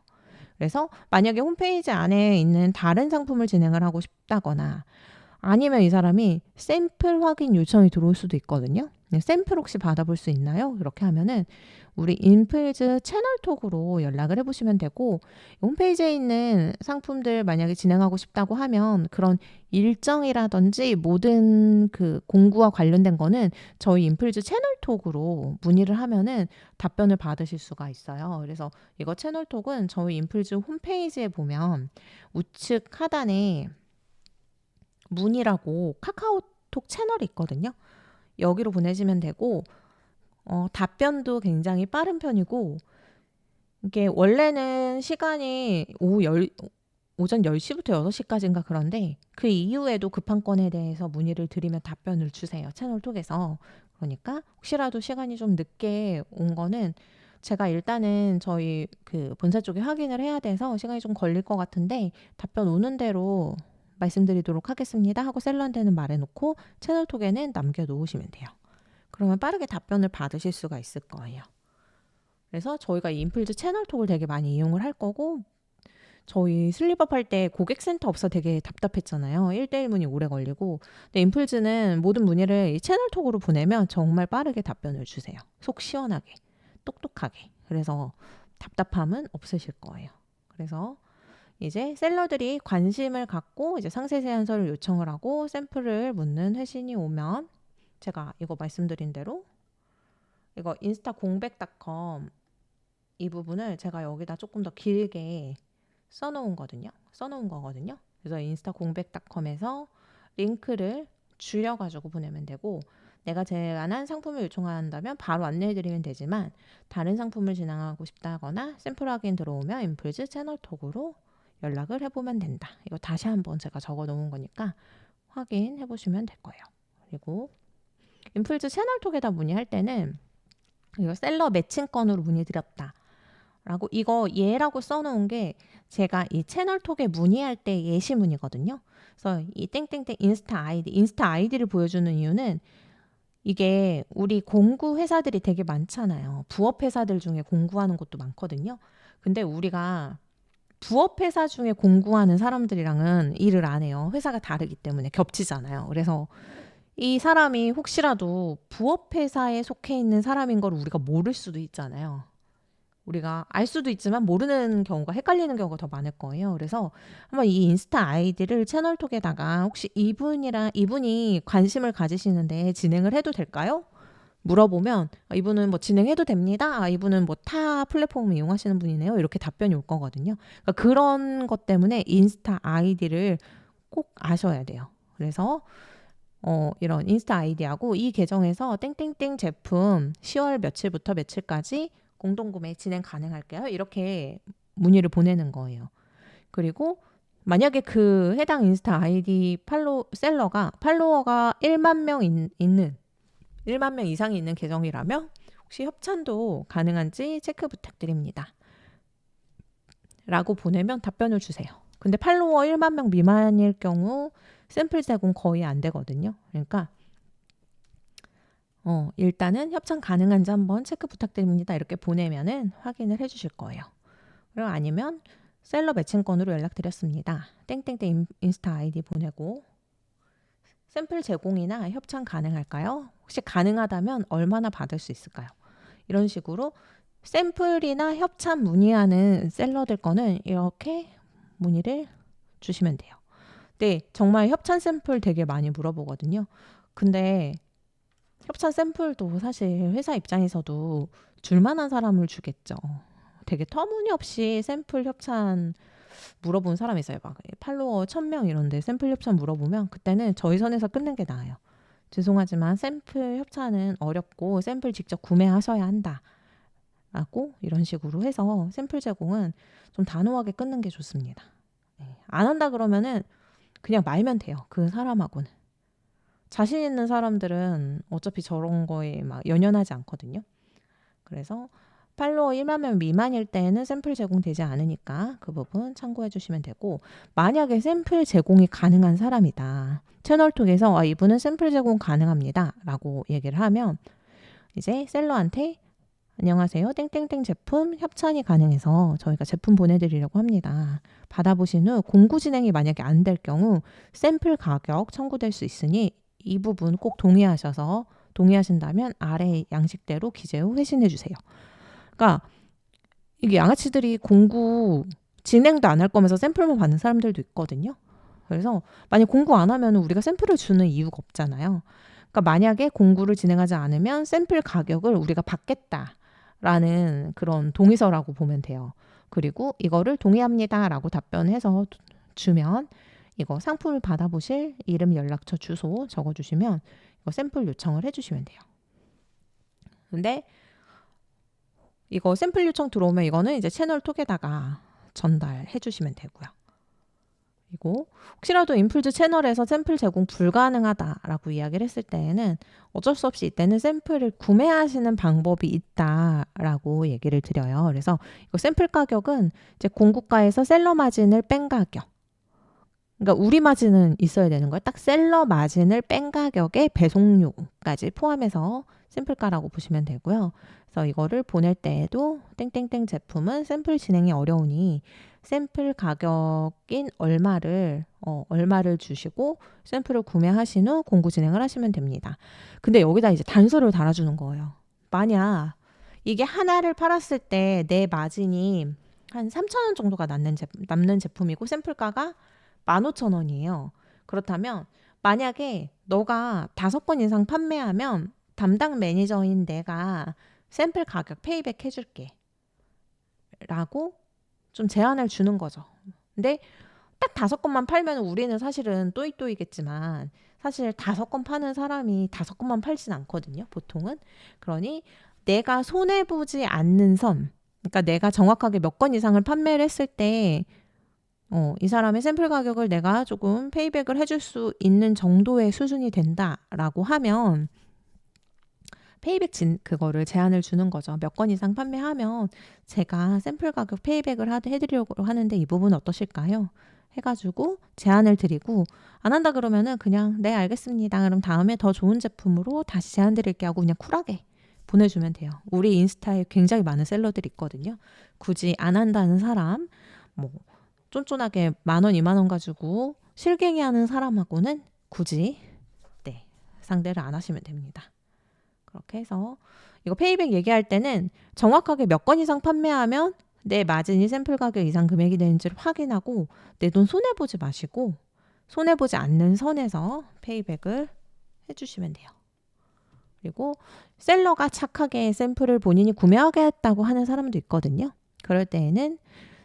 그래서 만약에 홈페이지 안에 있는 다른 상품을 진행을 하고 싶다거나, 아니면 이 사람이 샘플 확인 요청이 들어올 수도 있거든요. 샘플 혹시 받아볼 수 있나요? 이렇게 하면은 우리 인플즈 채널톡으로 연락을 해보시면 되고, 홈페이지에 있는 상품들 만약에 진행하고 싶다고 하면 그런 일정이라든지 모든 그 공구와 관련된 거는 저희 인플즈 채널톡으로 문의를 하면은 답변을 받으실 수가 있어요. 그래서 이거 채널톡은 저희 인플즈 홈페이지에 보면 우측 하단에 문의라고 카카오톡 채널이 있거든요. 여기로 보내시면 되고, 답변도 굉장히 빠른 편이고, 이게 원래는 시간이 오전 10시부터 6시까지인가 그런데, 그 이후에도 급한 건에 대해서 문의를 드리면 답변을 주세요. 채널톡에서. 그러니까 혹시라도 시간이 좀 늦게 온 거는 제가 일단은 저희 그 본사 쪽에 확인을 해야 돼서 시간이 좀 걸릴 것 같은데 답변 오는 대로 말씀드리도록 하겠습니다 하고 셀러한테는 말해놓고 채널톡에는 남겨놓으시면 돼요. 그러면 빠르게 답변을 받으실 수가 있을 거예요. 그래서 저희가 이 인플즈 채널톡을 되게 많이 이용을 할 거고, 저희 슬립업 할 때 고객센터 없어 되게 답답했잖아요. 1대1 문의 오래 걸리고. 근데 인플즈는 모든 문의를 이 채널톡으로 보내면 정말 빠르게 답변을 주세요. 속 시원하게, 똑똑하게. 그래서 답답함은 없으실 거예요. 그래서 이제 셀러들이 관심을 갖고 이제 상세 제안서를 요청을 하고 샘플을 묻는 회신이 오면 제가 이거 말씀드린 대로 이거 인스타 공백닷컴 이 부분을 제가 여기다 조금 더 길게 써놓은 거거든요. 그래서 인스타 공백닷컴에서 링크를 줄여가지고 보내면 되고 내가 제안한 상품을 요청한다면 바로 안내해드리면 되지만 다른 상품을 진행하고 싶다거나 샘플 확인 들어오면 인플즈 채널톡으로 연락을 해보면 된다. 이거 다시 한번 제가 적어 놓은 거니까 확인해 보시면 될 거예요. 그리고 인플즈 채널톡에다 문의할 때는 이거 셀러 매칭건으로 문의드렸다 라고 이거 예라고 써놓은 게 제가 이 채널톡에 문의할 때 예시문이거든요. 그래서 이 땡땡땡 인스타 아이디를 보여주는 이유는 이게 우리 공구 회사들이 되게 많잖아요. 부업 회사들 중에 공구하는 곳도 많거든요. 근데 우리가 부업 회사 중에 공구하는 사람들이랑은 일을 안 해요. 회사가 다르기 때문에 겹치잖아요. 그래서 이 사람이 혹시라도 부업 회사에 속해 있는 사람인 걸 우리가 모를 수도 있잖아요. 우리가 알 수도 있지만 모르는 경우가 헷갈리는 경우가 더 많을 거예요. 그래서 한번 이 인스타 아이디를 채널톡에다가 혹시 이분이 관심을 가지시는데 진행을 해도 될까요? 물어보면 이분은 뭐 진행해도 됩니다. 이분은 뭐 타 플랫폼을 이용하시는 분이네요. 이렇게 답변이 올 거거든요. 그러니까 그런 것 때문에 인스타 아이디를 꼭 아셔야 돼요. 그래서 이런 인스타 아이디하고 이 계정에서 땡땡땡 제품 10월 며칠부터 며칠까지 공동구매 진행 가능할까요? 이렇게 문의를 보내는 거예요. 그리고 만약에 그 해당 인스타 아이디 셀러가 팔로워가 1만 명 있는 1만 명 이상이 있는 계정이라면 혹시 협찬도 가능한지 체크 부탁드립니다. 라고 보내면 답변을 주세요. 근데 팔로워 1만 명 미만일 경우 샘플 제공 거의 안 되거든요. 그러니까 일단은 협찬 가능한지 한번 체크 부탁드립니다. 이렇게 보내면은 확인을 해주실 거예요. 그리고 아니면 셀러 매칭건으로 연락드렸습니다. 땡땡땡 인스타 아이디 보내고 샘플 제공이나 협찬 가능할까요? 혹시 가능하다면 얼마나 받을 수 있을까요? 이런 식으로 샘플이나 협찬 문의하는 셀러들 거는 이렇게 문의를 주시면 돼요. 네, 정말 협찬 샘플 되게 많이 물어보거든요. 근데 협찬 샘플도 사실 회사 입장에서도 줄만한 사람을 주겠죠. 되게 터무니없이 샘플 협찬 물어본 사람이 있어요. 막 팔로워 1000명 이런데 샘플 협찬 물어보면 그때는 저희 선에서 끊는 게 나아요. 죄송하지만 샘플 협찬은 어렵고 샘플 직접 구매하셔야 한다. 라고 이런 식으로 해서 샘플 제공은 좀 단호하게 끊는 게 좋습니다. 안 한다 그러면은 그냥 말면 돼요. 그 사람하고는. 자신 있는 사람들은 어차피 저런 거에 막 연연하지 않거든요. 그래서 팔로워 1만 명 미만일 때는 샘플 제공되지 않으니까 그 부분 참고해 주시면 되고 만약에 샘플 제공이 가능한 사람이다. 채널톡에서 이분은 샘플 제공 가능합니다. 라고 얘기를 하면 이제 셀러한테 안녕하세요. 땡땡땡 제품 협찬이 가능해서 저희가 제품 보내드리려고 합니다. 받아보신 후 공구 진행이 만약에 안 될 경우 샘플 가격 청구될 수 있으니 이 부분 꼭 동의하신다면 아래 양식대로 기재 후 회신해 주세요. 그러니까 이게 양아치들이 공구 진행도 안 할 거면서 샘플만 받는 사람들도 있거든요. 그래서 만약 공구 안 하면 우리가 샘플을 주는 이유가 없잖아요. 그러니까 만약에 공구를 진행하지 않으면 샘플 가격을 우리가 받겠다라는 그런 동의서라고 보면 돼요. 그리고 이거를 동의합니다라고 답변해서 주면 이거 상품을 받아보실 이름, 연락처, 주소 적어주시면 이거 샘플 요청을 해주시면 돼요. 근데 이거 샘플 요청 들어오면 이거는 이제 채널톡에다가 전달해 주시면 되고요. 그리고 혹시라도 인플즈 채널에서 샘플 제공 불가능하다라고 이야기를 했을 때에는 어쩔 수 없이 이때는 샘플을 구매하시는 방법이 있다라고 얘기를 드려요. 그래서 이거 샘플 가격은 이제 공구가에서 셀러 마진을 뺀 가격. 그러니까 우리 마진은 있어야 되는 거예요. 딱 셀러 마진을 뺀 가격에 배송료까지 포함해서 샘플가라고 보시면 되고요. 그래서 이거를 보낼 때에도 땡땡땡 제품은 샘플 진행이 어려우니 샘플 가격인 얼마를 주시고 샘플을 구매하신 후 공구 진행을 하시면 됩니다. 근데 여기다 이제 단서를 달아주는 거예요. 만약 이게 하나를 팔았을 때 내 마진이 한 3,000원 정도가 남는 제품이고 샘플가가 15,000원이에요. 그렇다면 만약에 너가 5건 이상 판매하면 담당 매니저인 내가 샘플 가격 페이백 해줄게 라고 좀 제한을 주는 거죠. 근데 딱 5건만 팔면 우리는 사실은 또이또이겠지만 사실 5건 파는 사람이 5건만 팔진 않거든요. 보통은. 그러니 내가 손해보지 않는 선, 그러니까 내가 정확하게 몇 건 이상을 판매를 했을 때 이 사람의 샘플 가격을 내가 조금 페이백을 해줄 수 있는 정도의 수준이 된다라고 하면 페이백 그거를 제한을 주는 거죠. 몇 건 이상 판매하면 제가 샘플 가격 페이백을 해드리려고 하는데 이 부분 어떠실까요? 해가지고 제한을 드리고 안 한다 그러면은 그냥 네 알겠습니다. 그럼 다음에 더 좋은 제품으로 다시 제한 드릴게 하고 그냥 쿨하게 보내주면 돼요. 우리 인스타에 굉장히 많은 셀러들이 있거든요. 굳이 안 한다는 사람, 뭐 쫀쫀하게 10,000원, 20,000원 가지고 실갱이 하는 사람하고는 굳이 네 상대를 안 하시면 됩니다. 그렇게 해서 이거 페이백 얘기할 때는 정확하게 몇 건 이상 판매하면 내 마진이 샘플 가격 이상 금액이 되는지를 확인하고 내 돈 손해보지 마시고 손해보지 않는 선에서 페이백을 해주시면 돼요. 그리고 셀러가 착하게 샘플을 본인이 구매하겠다고 하는 사람도 있거든요. 그럴 때에는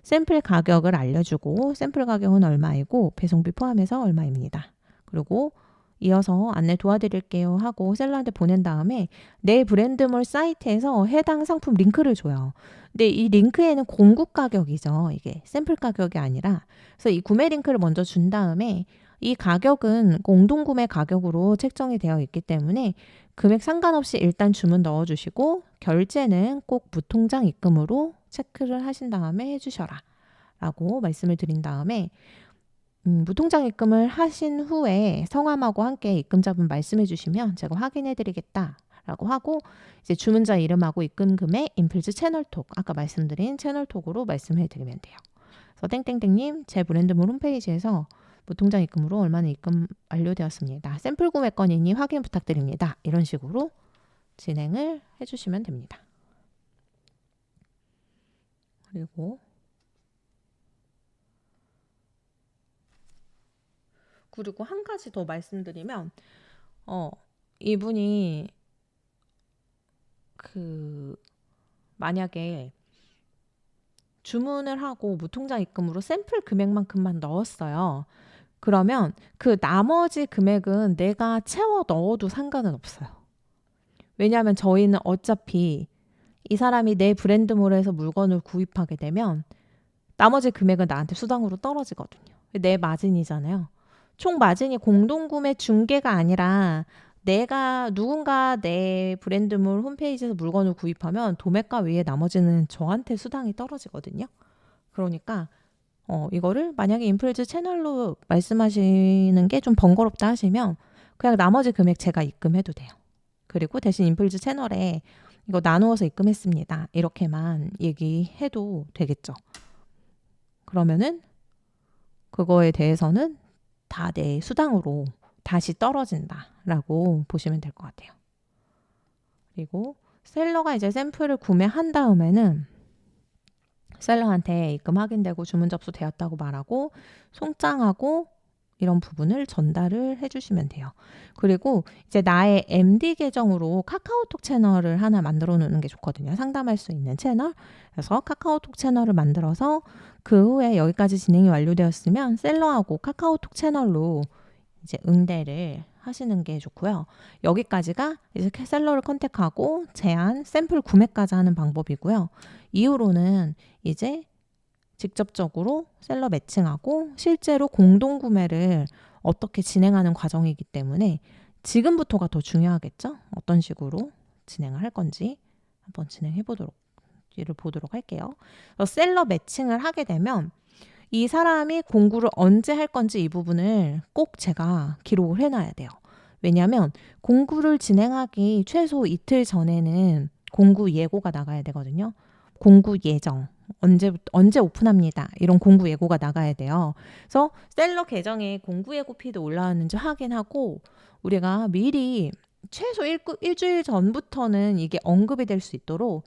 샘플 가격을 알려주고 샘플 가격은 얼마이고 배송비 포함해서 얼마입니다. 그리고 이어서 안내 도와드릴게요 하고 셀러한테 보낸 다음에 내 브랜드몰 사이트에서 해당 상품 링크를 줘요. 근데 이 링크에는 공급 가격이죠. 이게 샘플 가격이 아니라. 그래서 이 구매 링크를 먼저 준 다음에 이 가격은 공동구매 가격으로 책정이 되어 있기 때문에 금액 상관없이 일단 주문 넣어주시고 결제는 꼭 무통장 입금으로 체크를 하신 다음에 해주셔라 라고 말씀을 드린 다음에 무통장 입금을 하신 후에 성함하고 함께 입금자분 말씀해 주시면 제가 확인해 드리겠다 라고 하고 이제 주문자 이름하고 입금 금액 인플즈 채널톡 아까 말씀드린 채널톡으로 말씀해 드리면 돼요. 그래서 땡땡땡님 제 브랜드몰 홈페이지에서 무통장 입금으로 얼마나 입금 완료되었습니다. 샘플 구매 건이니 확인 부탁드립니다. 이런 식으로 진행을 해주시면 됩니다. 그리고 한 가지 더 말씀드리면 이분이 만약에 주문을 하고 무통장 입금으로 샘플 금액만큼만 넣었어요. 그러면 그 나머지 금액은 내가 채워 넣어도 상관은 없어요. 왜냐하면 저희는 어차피 이 사람이 내 브랜드몰에서 물건을 구입하게 되면 나머지 금액은 나한테 수당으로 떨어지거든요. 내 마진이잖아요. 총 마진이 공동구매 중개가 아니라 내가 누군가 내 브랜드몰 홈페이지에서 물건을 구입하면 도매가 외에 나머지는 저한테 수당이 떨어지거든요. 그러니까 이거를 만약에 인플즈 채널로 말씀하시는 게 좀 번거롭다 하시면 그냥 나머지 금액 제가 입금해도 돼요. 그리고 대신 인플즈 채널에 이거 나누어서 입금했습니다. 이렇게만 얘기해도 되겠죠. 그러면은 그거에 대해서는 다 내 수당으로 다시 떨어진다라고 보시면 될 것 같아요. 그리고 셀러가 이제 샘플을 구매한 다음에는 셀러한테 입금 확인되고 주문 접수되었다고 말하고 송장하고 이런 부분을 전달을 해주시면 돼요. 그리고 이제 나의 MD 계정으로 카카오톡 채널을 하나 만들어 놓는 게 좋거든요. 상담할 수 있는 채널. 그래서 카카오톡 채널을 만들어서 그 후에 여기까지 진행이 완료되었으면 셀러하고 카카오톡 채널로 이제 응대를 하시는 게 좋고요. 여기까지가 이제 셀러를 컨택하고 제안, 샘플 구매까지 하는 방법이고요. 이후로는 이제 직접적으로 셀러 매칭하고 실제로 공동 구매를 어떻게 진행하는 과정이기 때문에 지금부터가 더 중요하겠죠? 어떤 식으로 진행을 할 건지 한번 진행해 보도록 할게요. 셀러 매칭을 하게 되면 이 사람이 공구를 언제 할 건지 이 부분을 꼭 제가 기록을 해놔야 돼요. 왜냐하면 공구를 진행하기 최소 이틀 전에는 공구 예고가 나가야 되거든요. 공구 예정, 언제 오픈합니다. 이런 공구 예고가 나가야 돼요. 그래서 셀러 계정에 공구 예고 피드 올라왔는지 확인하고 우리가 미리 최소 일주일 전부터는 이게 언급이 될 수 있도록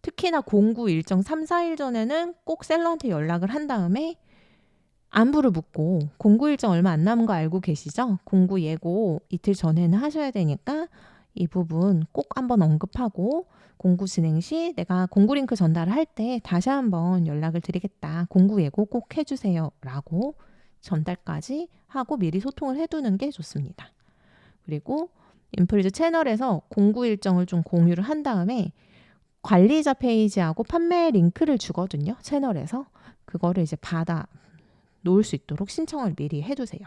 특히나 공구 일정 3, 4일 전에는 꼭 셀러한테 연락을 한 다음에 안부를 묻고 공구 일정 얼마 안 남은 거 알고 계시죠? 공구 예고 이틀 전에는 하셔야 되니까 이 부분 꼭 한번 언급하고 공구 진행 시 내가 공구 링크 전달을 할 때 다시 한번 연락을 드리겠다. 공구 예고 꼭 해주세요. 라고 전달까지 하고 미리 소통을 해두는 게 좋습니다. 그리고 인플리즈 채널에서 공구 일정을 좀 공유를 한 다음에 관리자 페이지하고 판매 링크를 주거든요. 채널에서. 그거를 이제 받아 놓을 수 있도록 신청을 미리 해두세요.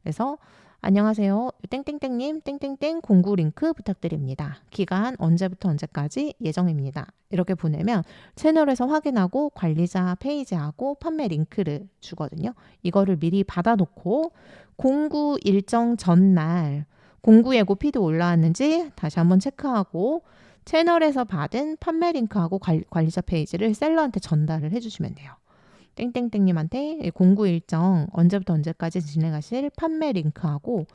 그래서 안녕하세요. 땡땡땡님 땡땡땡 공구 링크 부탁드립니다. 기간 언제부터 언제까지 예정입니다. 이렇게 보내면 채널에서 확인하고 관리자 페이지하고 판매 링크를 주거든요. 이거를 미리 받아놓고 공구 일정 전날 공구 예고 피드 올라왔는지 다시 한번 체크하고 채널에서 받은 판매 링크하고 관리자 페이지를 셀러한테 전달을 해주시면 돼요. 땡땡땡님한테 공구 일정 언제부터 언제까지 진행하실 판매 링크하고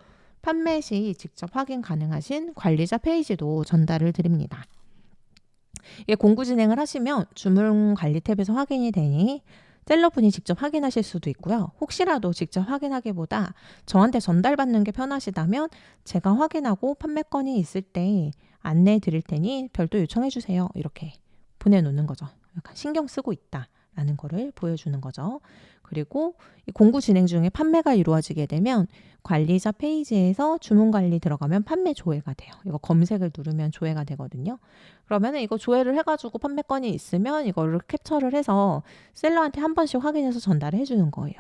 판매 시 직접 확인 가능하신 관리자 페이지도 전달을 드립니다. 이게 공구 진행을 하시면 주문 관리 탭에서 확인이 되니 셀러분이 직접 확인하실 수도 있고요. 혹시라도 직접 확인하기보다 저한테 전달받는 게 편하시다면 제가 확인하고 판매건이 있을 때 안내해 드릴 테니 별도 요청해 주세요. 이렇게 보내놓는 거죠. 약간 신경 쓰고 있다. 라는 거를 보여주는 거죠. 그리고 이 공구 진행 중에 판매가 이루어지게 되면 관리자 페이지에서 주문 관리 들어가면 판매 조회가 돼요. 이거 검색을 누르면 조회가 되거든요. 그러면 이거 조회를 해가지고 판매건이 있으면 이거를 캡처를 해서 셀러한테 한 번씩 확인해서 전달을 해주는 거예요.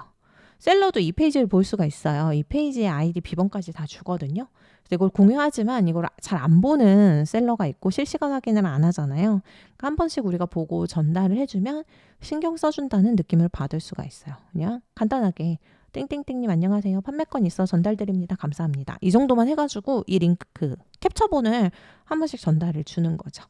셀러도 이 페이지를 볼 수가 있어요. 이 페이지에 아이디 비번까지 다 주거든요. 그래서 이걸 공유하지만 이걸 잘 안 보는 셀러가 있고 실시간 확인을 안 하잖아요. 그러니까 한 번씩 우리가 보고 전달을 해주면 신경 써준다는 느낌을 받을 수가 있어요. 그냥 간단하게 땡땡땡님 안녕하세요. 판매건 있어 전달드립니다. 감사합니다. 이 정도만 해가지고 이 링크 캡처본을 한 번씩 전달을 주는 거죠.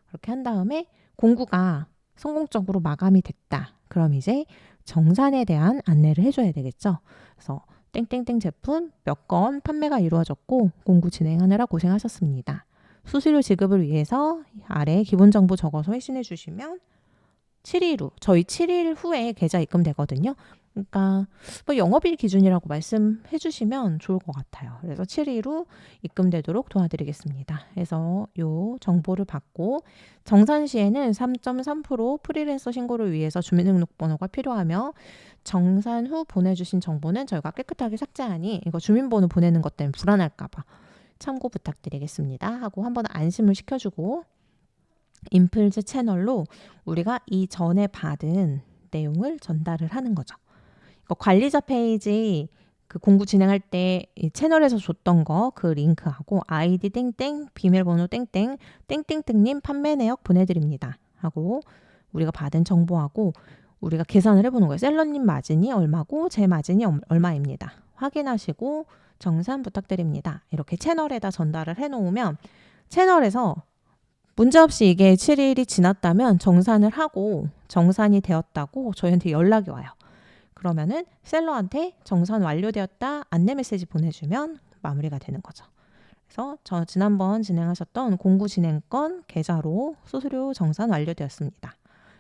그렇게 한 다음에 공구가 성공적으로 마감이 됐다. 그럼 이제 정산에 대한 안내를 해줘야 되겠죠. 그래서 땡땡땡 제품 몇 건 판매가 이루어졌고 공구 진행하느라 고생하셨습니다. 수수료 지급을 위해서 아래 기본 정보 적어서 회신해 주시면 7일 후, 저희 7일 후에 계좌 입금되거든요. 그러니까 뭐 영업일 기준이라고 말씀해 주시면 좋을 것 같아요. 그래서 7일 후 입금되도록 도와드리겠습니다. 그래서 요 정보를 받고 정산 시에는 3.3% 프리랜서 신고를 위해서 주민등록번호가 필요하며 정산 후 보내주신 정보는 저희가 깨끗하게 삭제하니 이거 주민번호 보내는 것 때문에 불안할까 봐 참고 부탁드리겠습니다 하고 한번 안심을 시켜주고 인플즈 채널로 우리가 이전에 받은 내용을 전달을 하는 거죠. 관리자 페이지 그 공구 진행할 때 이 채널에서 줬던 거 그 링크하고 아이디 땡땡 비밀번호 땡땡 땡땡땡님 판매 내역 보내드립니다 하고 우리가 받은 정보하고 우리가 계산을 해보는 거예요. 셀러님 마진이 얼마고 제 마진이 얼마입니다. 확인하시고 정산 부탁드립니다. 이렇게 채널에다 전달을 해놓으면 채널에서 문제없이 이게 7일이 지났다면 정산을 하고 정산이 되었다고 저희한테 연락이 와요. 그러면은 셀러한테 정산 완료되었다 안내 메시지 보내주면 마무리가 되는 거죠. 그래서 저 지난번 진행하셨던 공구 진행권 계좌로 수수료 정산 완료되었습니다.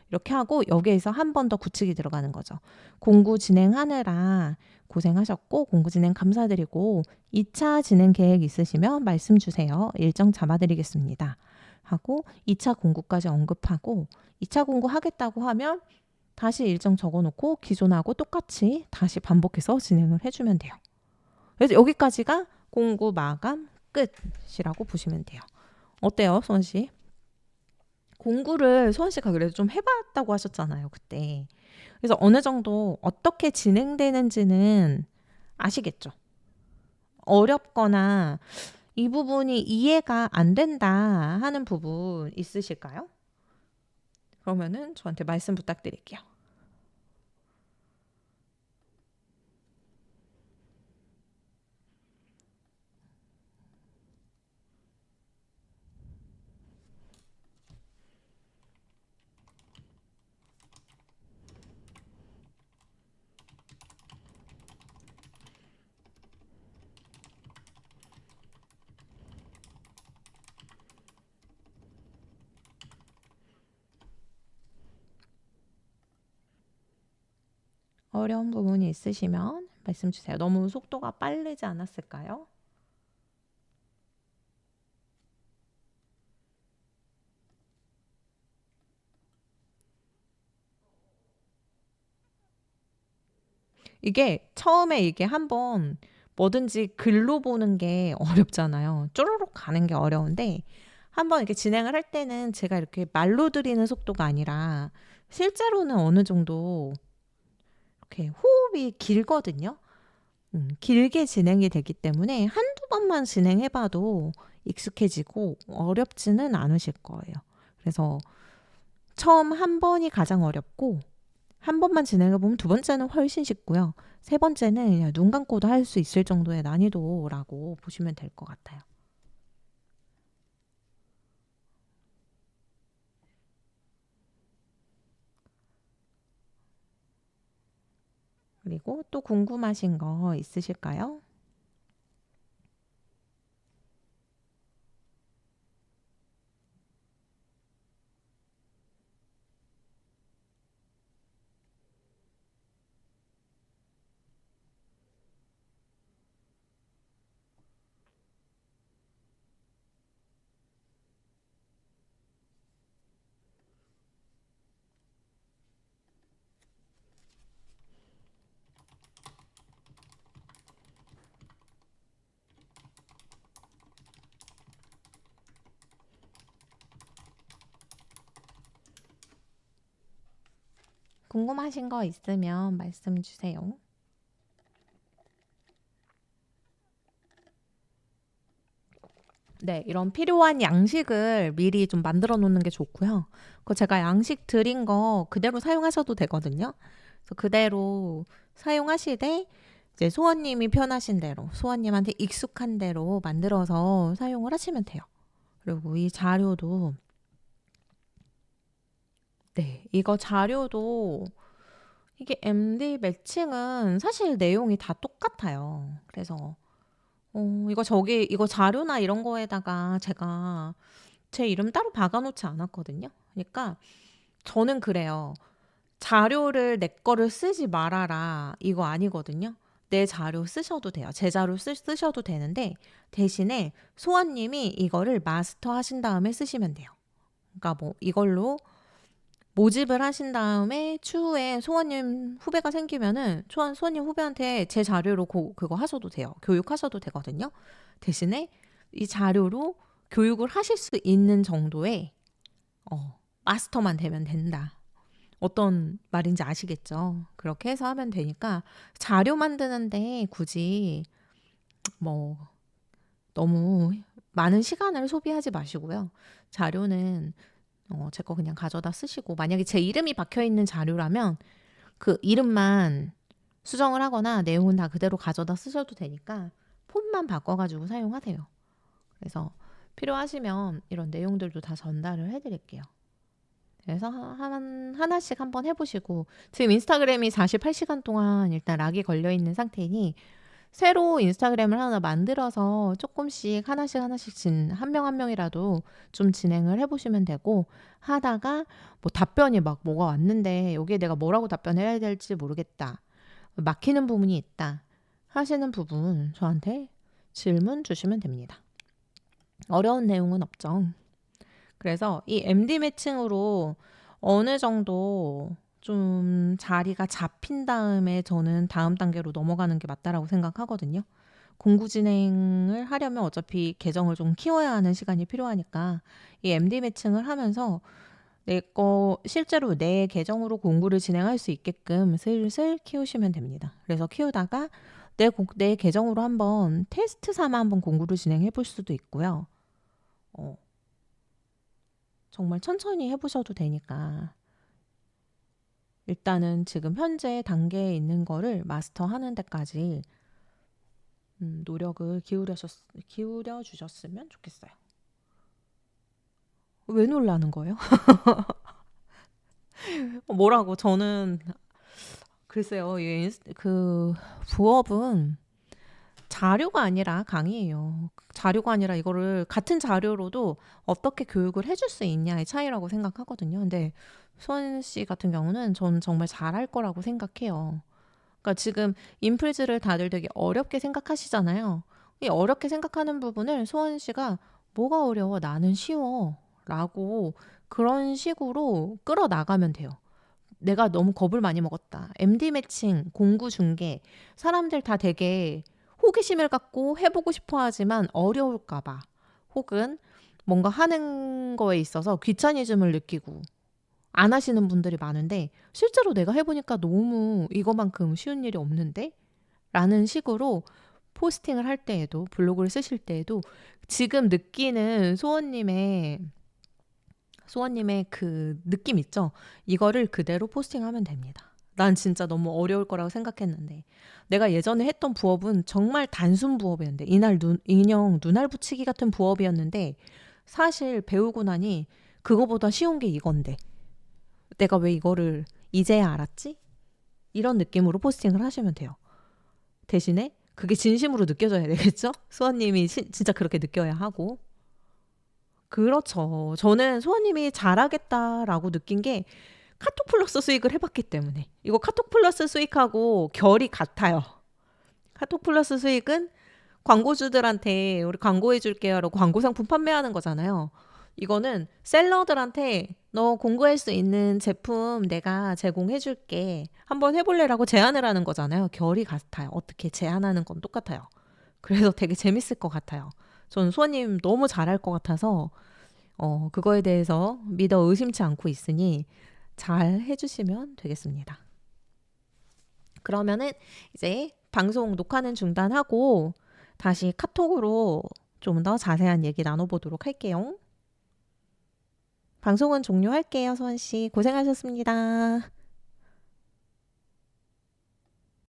이렇게 하고 여기에서 한 번 더 구축이 들어가는 거죠. 공구 진행하느라 고생하셨고 공구 진행 감사드리고 2차 진행 계획 있으시면 말씀 주세요. 일정 잡아드리겠습니다. 하고 2차 공구까지 언급하고 2차 공구 하겠다고 하면 다시 일정 적어놓고 기존하고 똑같이 다시 반복해서 진행을 해주면 돼요. 그래서 여기까지가 공구 마감 끝이라고 보시면 돼요. 어때요, 수원 씨? 공구를 수원 씨가 그래도 좀 해봤다고 하셨잖아요, 그때. 그래서 어느 정도 어떻게 진행되는지는 아시겠죠? 어렵거나 이 부분이 이해가 안 된다 하는 부분 있으실까요? 그러면은 저한테 말씀 부탁드릴게요. 어려운 부분이 있으시면 말씀 주세요. 너무 속도가 빠르지 않았을까요? 이게 처음에 이게 한번 뭐든지 글로 보는 게 어렵잖아요. 쪼르륵 가는 게 어려운데 한번 이렇게 진행을 할 때는 제가 이렇게 말로 드리는 속도가 아니라 실제로는 어느 정도 이렇게 호흡이 길거든요. 길게 진행이 되기 때문에 한두 번만 진행해봐도 익숙해지고 어렵지는 않으실 거예요. 그래서 처음 한 번이 가장 어렵고 한 번만 진행해보면 두 번째는 훨씬 쉽고요. 세 번째는 그냥 눈 감고도 할 수 있을 정도의 난이도라고 보시면 될 것 같아요. 그리고 또 궁금하신 거 있으실까요? 궁금하신 거 있으면 말씀 주세요. 네, 이런 필요한 양식을 미리 좀 만들어 놓는 게 좋고요. 그 제가 양식 드린 거 그대로 사용하셔도 되거든요. 그래서 그대로 사용하시되 이제 소원님이 편하신 대로, 소원님한테 익숙한 대로 만들어서 사용을 하시면 돼요. 그리고 이 자료도 네, 이거 자료도 이게 MD 매칭은 사실 내용이 다 똑같아요. 그래서 이거 저기 이거 자료나 이런 거에다가 제가 제 이름 따로 박아놓지 않았거든요. 그러니까 저는 그래요. 자료를 내 거를 쓰지 말아라. 이거 아니거든요. 내 자료 쓰셔도 돼요. 제 자료 쓰셔도 되는데 대신에 소원님이 이거를 마스터 하신 다음에 쓰시면 돼요. 그러니까 뭐 이걸로 모집을 하신 다음에 추후에 소원님 후배가 생기면은 소원님 후배한테 제 자료로 그거 하셔도 돼요. 교육하셔도 되거든요. 대신에 이 자료로 교육을 하실 수 있는 정도의 마스터만 되면 된다. 어떤 말인지 아시겠죠? 그렇게 해서 하면 되니까 자료 만드는데 굳이 뭐 너무 많은 시간을 소비하지 마시고요. 자료는 제 거 그냥 가져다 쓰시고 만약에 제 이름이 박혀 있는 자료라면 그 이름만 수정을 하거나 내용은 다 그대로 가져다 쓰셔도 되니까 폰만 바꿔가지고 사용하세요. 그래서 필요하시면 이런 내용들도 다 전달을 해드릴게요. 그래서 하나씩 한번 해보시고 지금 인스타그램이 48시간 동안 일단 락이 걸려있는 상태이니 새로 인스타그램을 하나 만들어서 조금씩 하나씩 한 명 한 명이라도 좀 진행을 해보시면 되고 하다가 뭐 답변이 막 뭐가 왔는데 여기에 내가 뭐라고 답변해야 될지 모르겠다. 막히는 부분이 있다. 하시는 부분 저한테 질문 주시면 됩니다. 어려운 내용은 없죠. 그래서 이 MD 매칭으로 어느 정도 좀 자리가 잡힌 다음에 저는 다음 단계로 넘어가는 게 맞다라고 생각하거든요. 공구 진행을 하려면 어차피 계정을 좀 키워야 하는 시간이 필요하니까 이 MD 매칭을 하면서 실제로 내 계정으로 공부를 진행할 수 있게끔 슬슬 키우시면 됩니다. 그래서 키우다가 내 계정으로 한번 테스트 삼아 한번 공부를 진행해 볼 수도 있고요. 어, 정말 천천히 해보셔도 되니까 일단은 지금 현재 단계에 있는 거를 마스터하는 데까지 노력을 기울여 주셨으면 좋겠어요. 왜 놀라는 거예요? 뭐라고 저는 글쎄요. 그 부업은 자료가 아니라 강의예요. 자료가 아니라 이거를 같은 자료로도 어떻게 교육을 해줄 수 있냐의 차이라고 생각하거든요. 근데 수원 씨 같은 경우는 전 정말 잘할 거라고 생각해요. 그러니까 지금 인플즈를 다들 되게 어렵게 생각하시잖아요. 이 어렵게 생각하는 부분을 소원 씨가 뭐가 어려워? 나는 쉬워. 라고 그런 식으로 끌어나가면 돼요. 내가 너무 겁을 많이 먹었다. MD 매칭, 공구 중개, 사람들 다 되게 호기심을 갖고 해보고 싶어 하지만 어려울까봐, 혹은 뭔가 하는 거에 있어서 귀차니즘을 느끼고 안 하시는 분들이 많은데, 실제로 내가 해보니까 너무 이거만큼 쉬운 일이 없는데? 라는 식으로 포스팅을 할 때에도, 블로그를 쓰실 때에도 지금 느끼는 소원님의 그 느낌 있죠? 이거를 그대로 포스팅하면 됩니다. 난 진짜 너무 어려울 거라고 생각했는데, 내가 예전에 했던 부업은 정말 단순 부업이었는데, 인형 눈알 붙이기 같은 부업이었는데, 사실 배우고 나니 그거보다 쉬운 게 이건데 내가 왜 이거를 이제야 알았지? 이런 느낌으로 포스팅을 하시면 돼요. 대신에 그게 진심으로 느껴져야 되겠죠? 수아님이 진짜 그렇게 느껴야 하고. 그렇죠. 저는 소아님이 잘하겠다라고 느낀 게 카톡 플러스 수익을 해봤기 때문에. 이거 카톡 플러스 수익하고 결이 같아요. 카톡 플러스 수익은 광고주들한테 우리 광고해줄게요 라고 광고 상품 판매하는 거잖아요. 이거는 셀러들한테 너 공부할 수 있는 제품 내가 제공해줄게. 한번 해볼래라고 제안을 하는 거잖아요. 결이 같아요. 어떻게 제안하는 건 똑같아요. 그래서 되게 재밌을 것 같아요. 전 수아님 너무 잘할 것 같아서 그거에 대해서 믿어 의심치 않고 있으니 잘 해주시면 되겠습니다. 그러면은 이제 방송 녹화는 중단하고 다시 카톡으로 좀 더 자세한 얘기 나눠보도록 할게요. 방송은 종료할게요, 소원 씨. 고생하셨습니다.